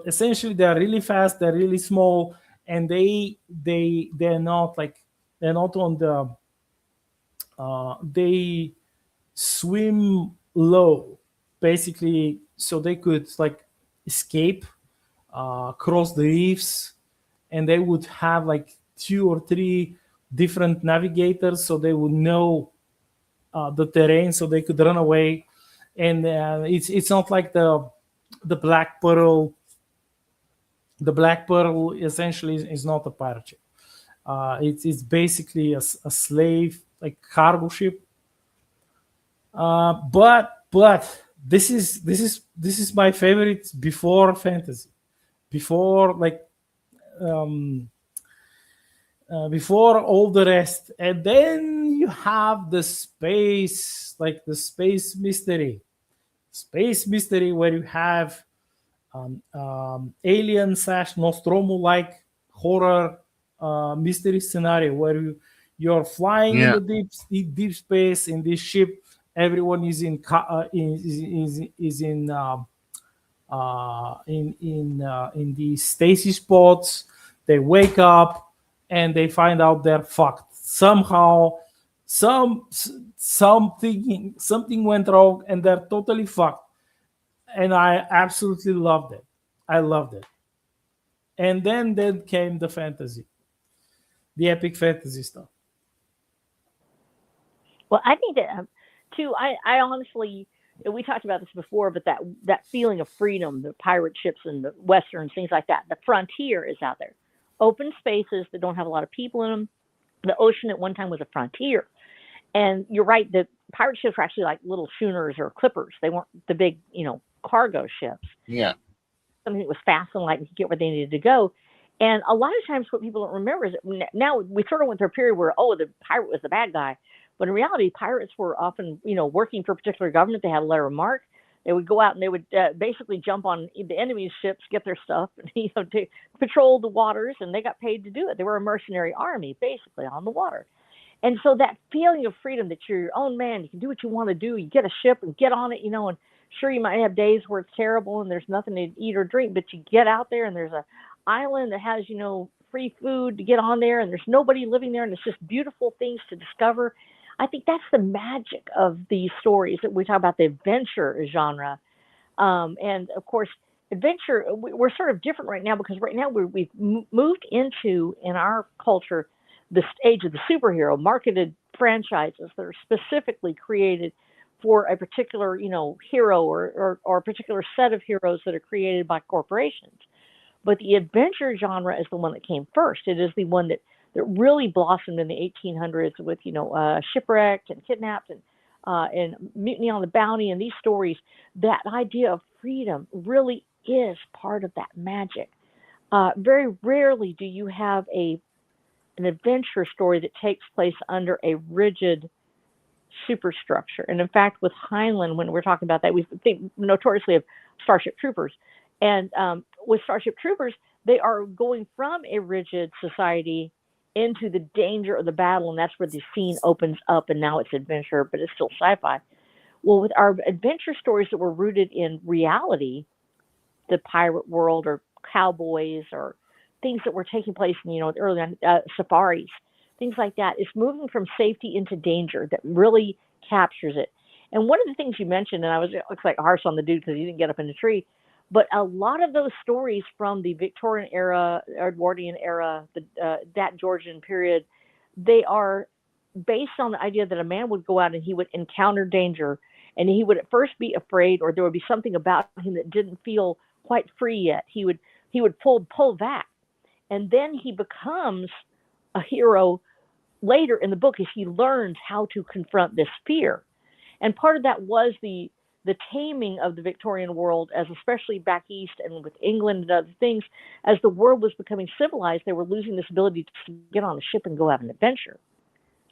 essentially they're really fast, they're really small, and they're not like, they're not on the they swim low, basically, so they could like escape, cross the reefs, and they would have like two or three different navigators, so they would know the terrain, so they could run away. And it's not like the Black Pearl. The Black Pearl essentially is not a pirate ship. It's basically a slave, like, cargo ship. But this is my favorite before fantasy, before like um, before all the rest. And then you have the space, like the space mystery, where you have alien slash Nostromo like horror mystery scenario, where you're flying in Yeah. the deep space in this ship. Everyone is in these stasis pods. They wake up and they find out they're fucked somehow. Something went wrong, and they're totally fucked. And I absolutely loved it. I loved it. And then came the fantasy, the epic fantasy stuff. Well, I think that too. I honestly, we talked about this before, but that feeling of freedom, the pirate ships and the westerns, things like that. The frontier is out there, open spaces that don't have a lot of people in them. The ocean at one time was a frontier, and you're right. The pirate ships were actually like little schooners or clippers. They weren't the big, cargo ships. Yeah. Something that was fast and light and could get where they needed to go. And a lot of times, what people don't remember is that now we sort of went through a period where, the pirate was the bad guy. But in reality, pirates were often, working for a particular government. They had a letter of marque. They would go out and they would basically jump on the enemy's ships, get their stuff, and to patrol the waters, and they got paid to do it. They were a mercenary army, basically, on the water. And so that feeling of freedom that you're your own man, you can do what you want to do. You get a ship and get on it, and sure, you might have days where it's terrible and there's nothing to eat or drink, but you get out there and there's a island that has, free food to get on there, and there's nobody living there, and it's just beautiful things to discover. I think that's the magic of these stories that we talk about, the adventure genre. And of course, adventure, we're sort of different right now because right now we've moved into, in our culture, the stage of the superhero marketed franchises that are specifically created for a particular, hero or a particular set of heroes that are created by corporations. But the adventure genre is the one that came first. It is the one that really blossomed in the 1800s with, Shipwrecked and Kidnapped and Mutiny on the Bounty and these stories. That idea of freedom really is part of that magic. Very rarely do you have an adventure story that takes place under a rigid superstructure. And in fact, with Heinlein, when we're talking about that, we think notoriously of Starship Troopers. And with Starship Troopers, they are going from a rigid society into the danger of the battle, and that's where the scene opens up, and now it's adventure, but it's still sci-fi. Well, with our adventure stories that were rooted in reality, the pirate world or cowboys or things that were taking place in, early on, safaris, things like that, it's moving from safety into danger that really captures it. And one of the things you mentioned, and it looks like harsh on the dude because he didn't get up in the tree, but a lot of those stories from the Victorian era, Edwardian era, that Georgian period, they are based on the idea that a man would go out and he would encounter danger, and he would at first be afraid, or there would be something about him that didn't feel quite free yet. He would pull back, and then he becomes a hero later in the book as he learns how to confront this fear. And part of that was the taming of the Victorian world, as especially back east and with England and other things. As the world was becoming civilized, they were losing this ability to get on a ship and go have an adventure.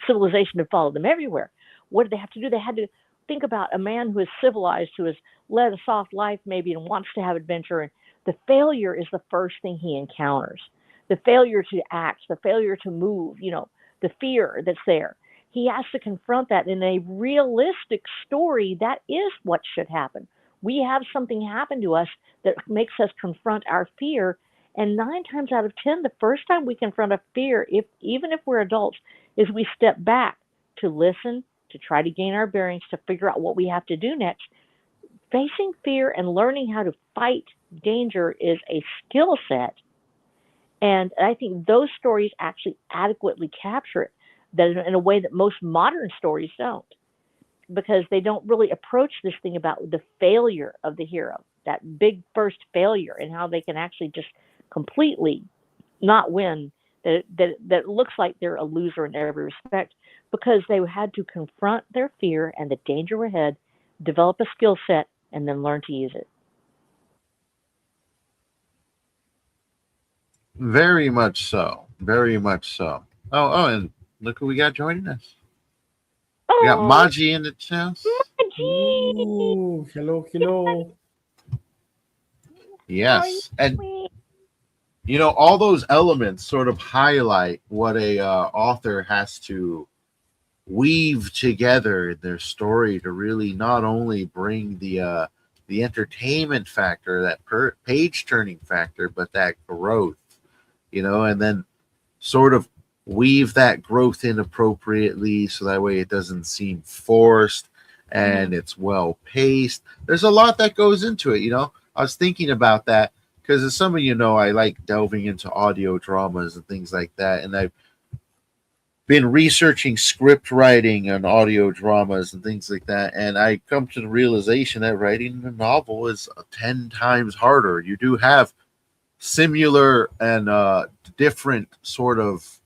Civilization had followed them everywhere. What did they have to do? They had to think about a man who is civilized, who has led a soft life maybe and wants to have adventure. And the failure is the first thing he encounters. The failure to act, the failure to move, the fear that's there. He has to confront that in a realistic story. That is what should happen. We have something happen to us that makes us confront our fear. And 9 times out of 10, the first time we confront a fear, even if we're adults, is we step back to listen, to try to gain our bearings, to figure out what we have to do next. Facing fear and learning how to fight danger is a skill set. And I think those stories actually adequately capture it, that in a way that most modern stories don't, because they don't really approach this thing about the failure of the hero, that big first failure, and how they can actually just completely not win, that looks like they're a loser in every respect, because they had to confront their fear and the danger ahead, develop a skill set, and then learn to use it. Very much so. Very much so. Oh, and look who we got joining us. We got Maji in the house. Ooh, hello. Yes. And, all those elements sort of highlight what a author has to weave together in their story to really not only bring the entertainment factor, that page turning factor, but that growth, and then sort of weave that growth in appropriately so that way it doesn't seem forced and it's well paced. There's a lot that goes into it. I was thinking about that because, as some of you know, I like delving into audio dramas and things like that, and I've been researching script writing and audio dramas and things like that, and I come to the realization that writing a novel is 10 times harder. You do have similar and different sort of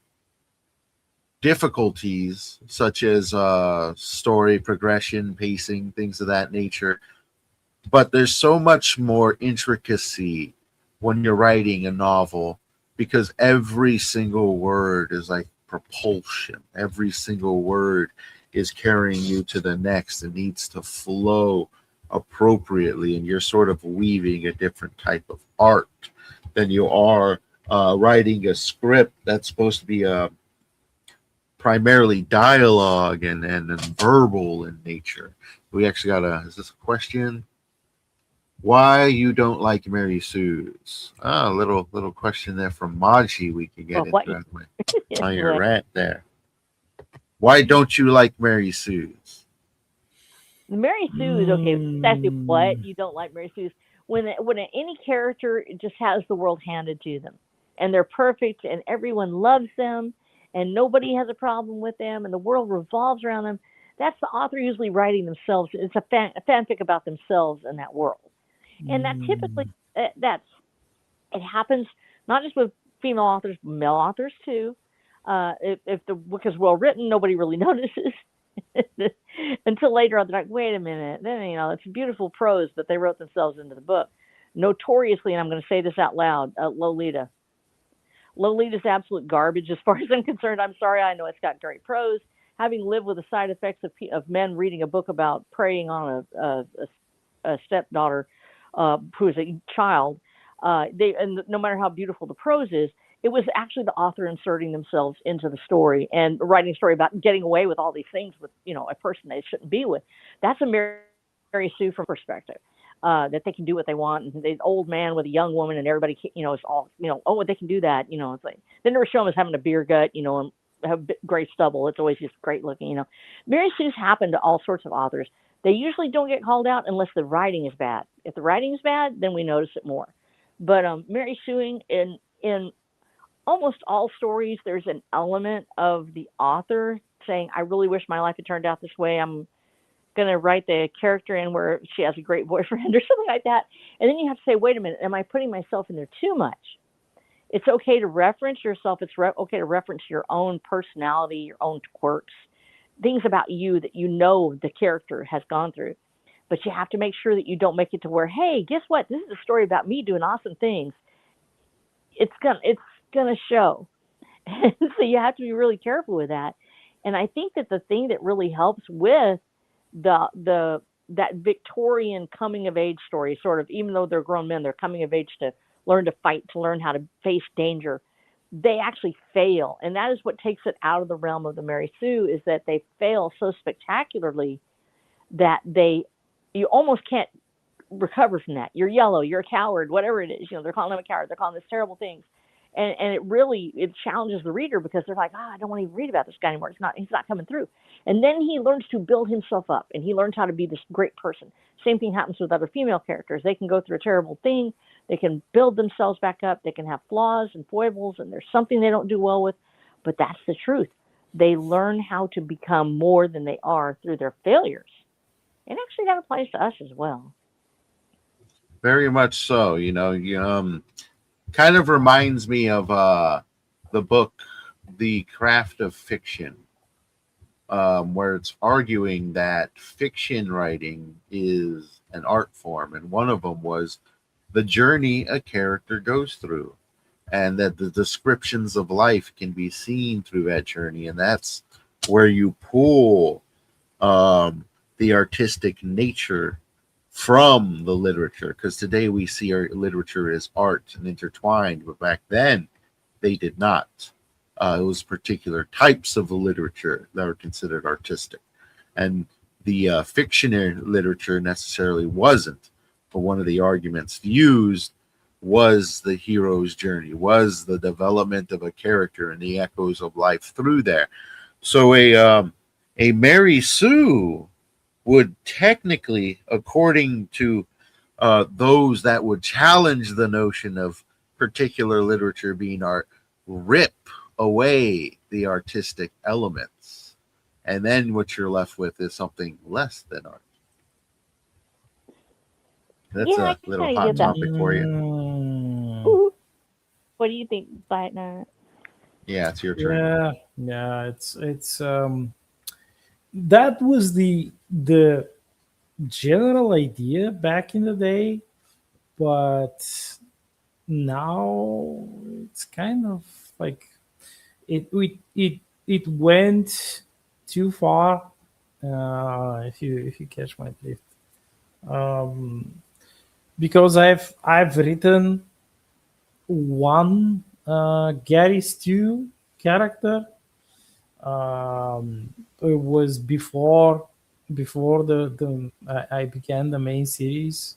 difficulties, such as story progression, pacing, things of that nature, but there's so much more intricacy when you're writing a novel, because every single word is like propulsion. Every single word is carrying you to the next. It needs to flow appropriately, and you're sort of weaving a different type of art than you are writing a script that's supposed to be primarily dialogue and verbal in nature. We actually got is this a question? Why you don't like Mary Sue's? Ah, little question there from Maji. We can get Well, what? into on your Right. rant there. Why don't you like Mary Sue's? Mary Sue is okay. Exactly what Mm. you don't like Mary Sue's when any character just has the world handed to them, and they're perfect, and everyone loves them, and nobody has a problem with them, and the world revolves around them. That's the author usually writing themselves. It's a fanfic about themselves and that world, and that typically Mm. that's it happens not just with female authors, male authors too. If the book is well written, nobody really notices until later on. They're like, wait a minute, then it's beautiful prose, but they wrote themselves into the book. Notoriously, and I'm going to say this out loud, Lolita. Lolita's absolute garbage as far as I'm concerned. I'm sorry, I know it's got great prose. Having lived with the side effects of men reading a book about preying on a stepdaughter who is a child, they and no matter how beautiful the prose is, it was actually the author inserting themselves into the story and writing a story about getting away with all these things with a person they shouldn't be with. That's a Mary Sue from perspective. That they can do what they want, and the old man with a young woman, and everybody, is all, oh, they can do that, It's like they never show them as having a beer gut, and have gray stubble. It's always just great looking. Mary Sue's happen to all sorts of authors. They usually don't get called out unless the writing is bad. If the writing is bad, then we notice it more. But Mary Suing in almost all stories, there's an element of the author saying, "I really wish my life had turned out this way. I'm going to write the character in where she has a great boyfriend," or something like that. And then you have to say, "Wait a minute, am I putting myself in there too much?" It's okay to reference yourself. It's okay to reference your own personality, your own quirks, things about you that the character has gone through. But you have to make sure that you don't make it to where, hey, guess what? This is a story about me doing awesome things. It's gonna show. So you have to be really careful with that. And I think that the thing that really helps with the that Victorian coming of age story, sort of, even though they're grown men, they're coming of age to learn to fight, to learn how to face danger. They actually fail, and that is what takes it out of the realm of the Mary Sue, is that they fail so spectacularly that you almost can't recover from that. You're yellow, you're a coward, whatever it is. They're calling him a coward. They're calling this terrible things. And it challenges the reader, because they're like, I don't want to even read about this guy anymore. He's not coming through. And then he learns to build himself up, and he learns how to be this great person. Same thing happens with other female characters. They can go through a terrible thing, they can build themselves back up, they can have flaws and foibles, and there's something they don't do well with, but that's the truth. They learn how to become more than they are through their failures. And actually that applies to us as well. Very much so. Kind of reminds me of the book The Craft of Fiction, where it's arguing that fiction writing is an art form, and one of them was the journey a character goes through, and that the descriptions of life can be seen through that journey, and that's where you pull the artistic nature from the literature, because today we see our literature as art and intertwined, but back then they did not. It was particular types of literature that were considered artistic, and the fictionary literature necessarily wasn't. But one of the arguments used was the hero's journey, was the development of a character and the echoes of life through there. So a Mary Sue would technically, according to those that would challenge the notion of particular literature being art, rip away the artistic elements. And then what you're left with is something less than art. That's Yeah, I a can little kind of hot get that. topic for you. Mm. Ooh, what do you think, Black Knight? Yeah, it's your turn. Yeah, yeah. It's that was the general idea back in the day, but now it's kind of like it went too far. If you catch my drift. because I've written one Gary Stew character. It was before I began the main series.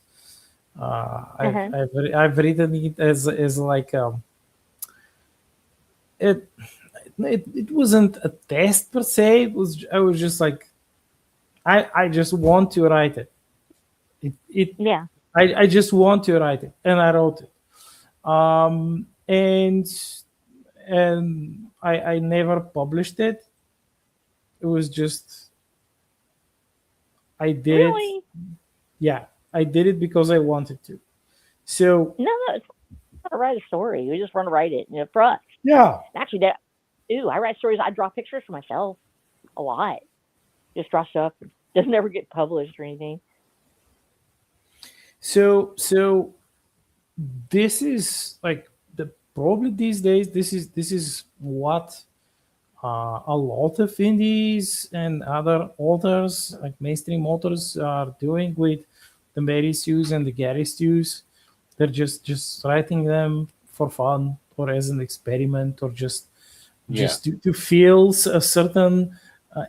Uh-huh. I've written it as like it, it wasn't a test per se. I was just like I just want to write it. Yeah. I just want to write it, and I wrote it. And I never published it. It was just I did it. Really? Yeah, I did it because I wanted to. So No, it's not to write a story. We just want to write it, for us. yeah, Actually, that too. I write stories. I draw pictures for myself a lot. Just draw stuff. It doesn't ever get published or anything. so this is like the probably these days. This is what a lot of indies and other authors, like mainstream authors, are doing with the Mary Sues and the Gary Stews. They're just writing them for fun or as an experiment or just Yeah. to feel a certain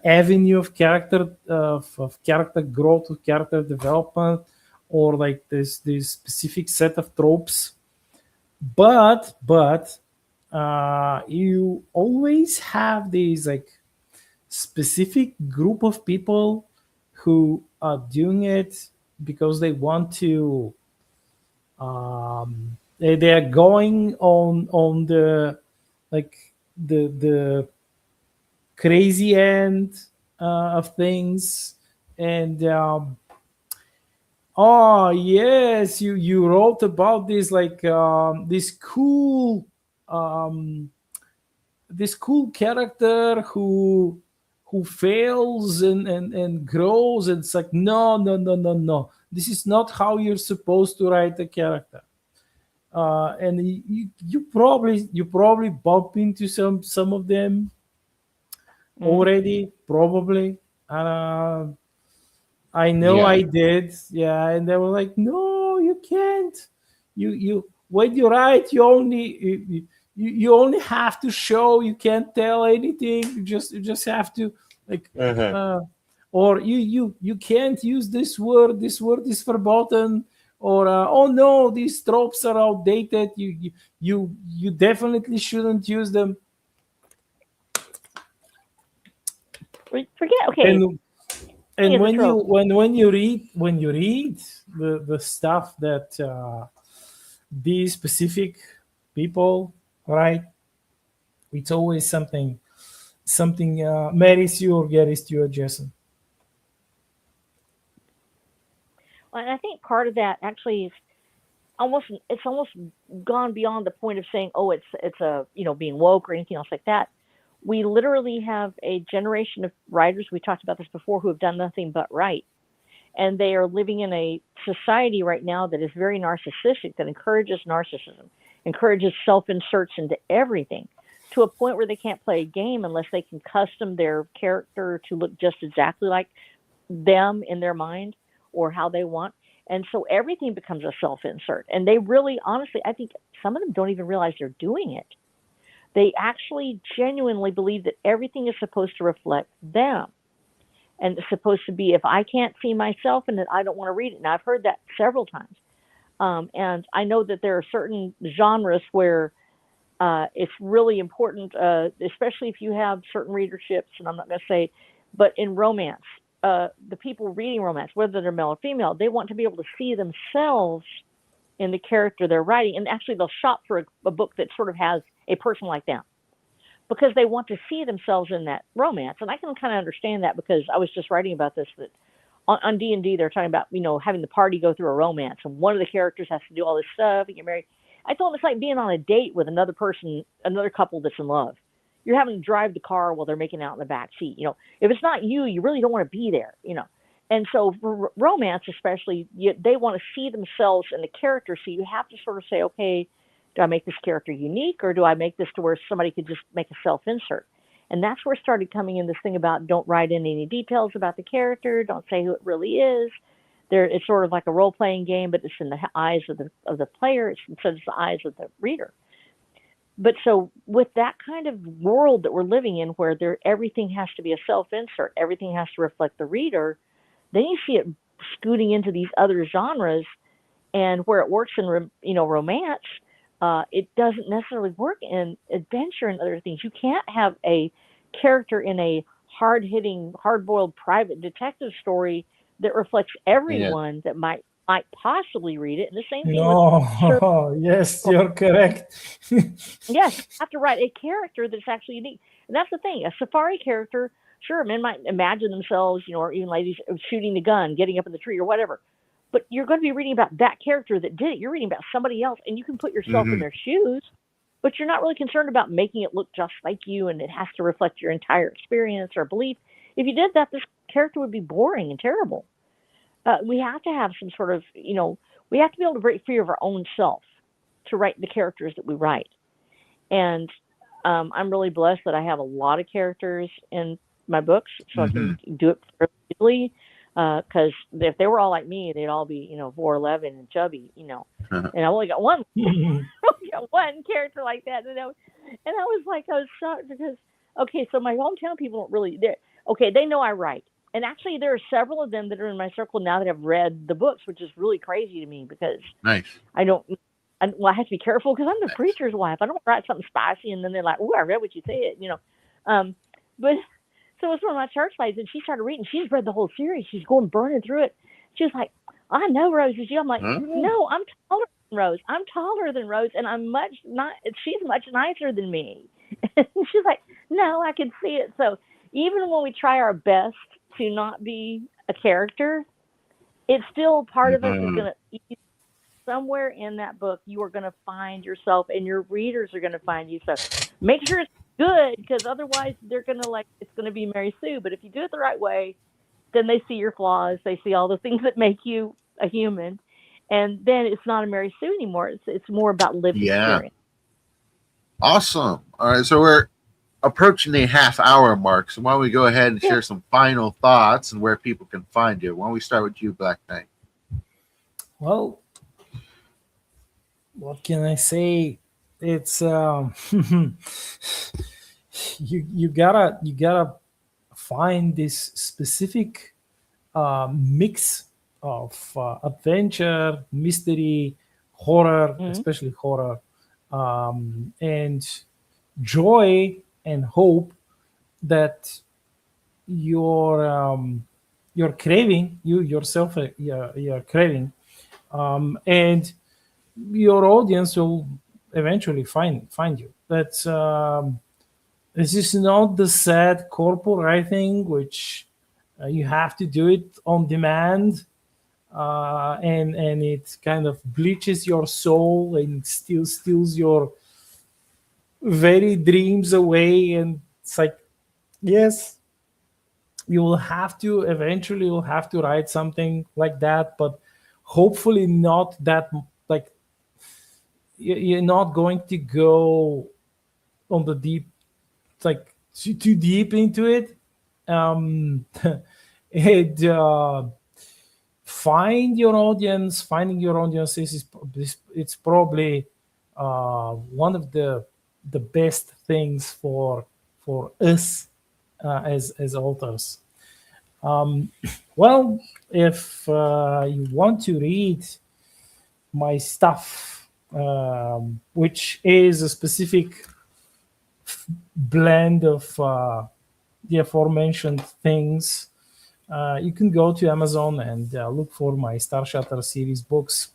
avenue of character of character growth, of character development, or like this specific set of tropes. But you always have these like specific group of people who are doing it because they want to they are going on the like the crazy end of things. And oh yes, you wrote about this like um this cool character who fails and grows, and it's like no, this is not how you're supposed to write a character. And you probably bump into some of them Mm-hmm. already, probably. uh, I know Yeah. I did. Yeah, and they were like, "No, you can't. You when you write, you only have to show. You can't tell anything. You just have to like, Uh-huh. uh, or you can't use this word. This word is verboten. Or oh no, these tropes are outdated. You definitely shouldn't use them." Forget. Okay. And Thing and is a when you trope. when you read the stuff that these specific people write, it's always something marries you or gets you adjacent. And I think part of that actually is almost gone beyond the point of saying, oh, it's a being woke or anything else like that. We literally have a generation of writers. We talked about this before, who have done nothing but write, and they are living in a society right now that is very narcissistic, that encourages narcissism, encourages self-inserts into everything, to a point where they can't play a game unless they can custom their character to look just exactly like them in their mind or how they want. And so everything becomes a self-insert, and they really, honestly, I think some of them don't even realize they're doing it. They actually genuinely believe that everything is supposed to reflect them, and it's supposed to be, if I can't see myself in it, I don't want to read it. Now, I've heard that several times. And I know that there are certain genres where it's really important, especially if you have certain readerships, and I'm not going to say, but in romance, the people reading romance, whether they're male or female, they want to be able to see themselves in the character they're writing. And actually, they'll shop for a book that sort of has a person like them, because they want to see themselves in that romance. And I can kind of understand that, because I was just writing about this, that on D&D they're talking about having the party go through a romance, and one of the characters has to do all this stuff and get married. I told them it's like being on a date with another person, another couple that's in love. You're having to drive the car while they're making out in the back seat. If it's not you, you really don't want to be there. And so for romance, especially, they want to see themselves in the character. So you have to sort of say, okay, do I make this character unique, or do I make this to where somebody could just make a self-insert? And that's where it started coming in, this thing about don't write in any details about the character, don't say who it really is. it's sort of like a role playing game, but it's in the eyes of the player. Instead of the eyes of the reader. But so with that kind of world that we're living in, where everything has to be a self insert, everything has to reflect the reader, then you see it scooting into these other genres, and where it works in romance, it doesn't necessarily work in adventure and other things. You can't have a character in a hard-hitting, hard-boiled private detective story that reflects everyone that might possibly read it. And the same thing with yes, you're correct. Yes, you have to write a character that's actually unique. And that's the thing. A safari character, sure, men might imagine themselves, or even ladies shooting the gun, getting up in the tree or whatever. But you're going to be reading about that character that did it. You're reading about somebody else, and you can put yourself in their shoes, but you're not really concerned about making it look just like you, and it has to reflect your entire experience or belief. If you did that, this character would be boring and terrible. We have to have some sort of, we have to be able to break free of our own self to write the characters that we write. And I'm really blessed that I have a lot of characters in my books, so I can do it fairly easily. Because if they were all like me, they'd all be, 4'11" and chubby, And I only got one, one character like that, And I was shocked because, okay, so my hometown people don't really, they know I write. And actually, there are several of them that are in my circle now that have read the books, which is really crazy to me because I don't. I have to be careful because I'm the preacher's wife. I don't write something spicy and then they're like, "Oh, I read what you said," But so it's one of my church ladies, and she started reading. She's read the whole series. She's going burning through it. She was like, "I know Rose is you." I'm like, "No, I'm taller than Rose. I'm taller than Rose, and she's much nicer than me." And she's like, "No, I can see it." So even when we try our best to not be a character, it's still part of us is going to, somewhere in that book, you are going to find yourself and your readers are going to find you. So make sure it's good, because otherwise they're going to it's going to be Mary Sue. But if you do it the right way, then they see your flaws. They see all the things that make you a human. And then it's not a Mary Sue anymore. It's more about lived experience. Awesome. All right. So we're approaching the half-hour mark, so why don't we go ahead and share some final thoughts and where people can find you? Why don't we start with you, Black Knight? Well, what can I say? It's you gotta find this specific mix of adventure, mystery, horror, especially horror, and joy and hope that you're craving, you yourself you're craving, and your audience will eventually find you. That's this is not the sad corporate writing, which you have to do it on demand, and it kind of bleaches your soul and still steals your very dreams away. And it's like, yes, you will have to eventually you'll have to write something like that, but hopefully not that, like, you're not going to go on the deep, like too deep into it. Finding your audience is it's probably one of the best things for us as authors. Well, if you want to read my stuff, which is a specific blend of the aforementioned things, you can go to Amazon and look for my Star Shatter series books,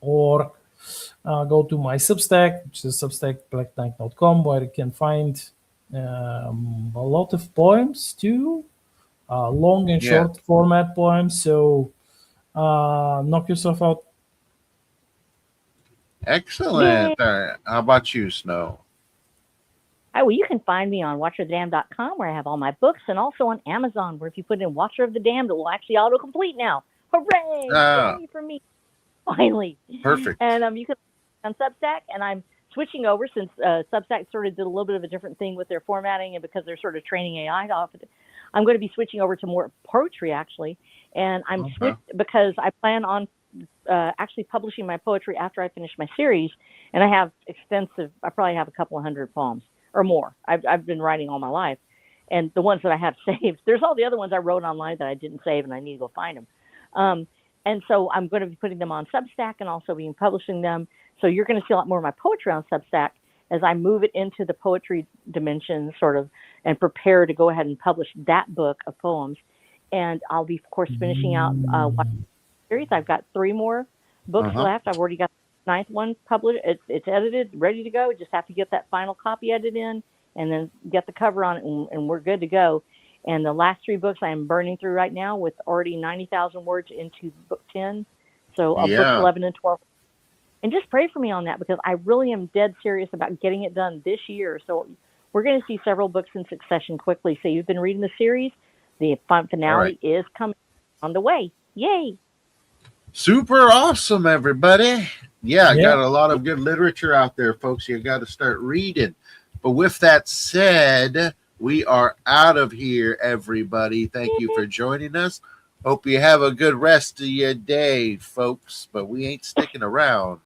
or go to my Substack, which is substack.blackknight.com, where you can find a lot of poems too, long and short format poems. So knock yourself out. Excellent. How about you, Snow? Well, you can find me on watcherofthedamned.com, where I have all my books, and also on Amazon, where if you put in Watcher of the Damned, it will actually autocomplete now. Hooray! Yay for me. Finally. Perfect. And you can on Substack, and I'm switching over since Substack sort of did a little bit of a different thing with their formatting, and because they're sort of training AI off of it, I'm going to be switching over to more poetry, actually. And I'm switched because I plan on actually publishing my poetry after I finish my series, and I have extensive. I probably have a couple of hundred poems or more. I've been writing all my life, and the ones that I have saved. There's all the other ones I wrote online that I didn't save, and I need to go find them. And so I'm going to be putting them on Substack and also being publishing them. So you're going to see a lot more of my poetry on Substack as I move it into the poetry dimension, sort of, and prepare to go ahead and publish that book of poems. And I'll be, of course, finishing out series. I've got 3 more books left. I've already got the 9th one published. It's edited, ready to go. Just have to get that final copy edited in, and then get the cover on it, and we're good to go. And the last 3 books I am burning through right now with already 90,000 words into book 10. So books 11 and 12. And just pray for me on that, because I really am dead serious about getting it done this year. So we're going to see several books in succession quickly. So you've been reading the series. The finale is coming on the way. Yay. Super awesome, everybody. Yeah, got a lot of good literature out there, folks. You got to start reading. But with that said, we are out of here, everybody. Thank you for joining us. Hope you have a good rest of your day, folks. But we ain't sticking around.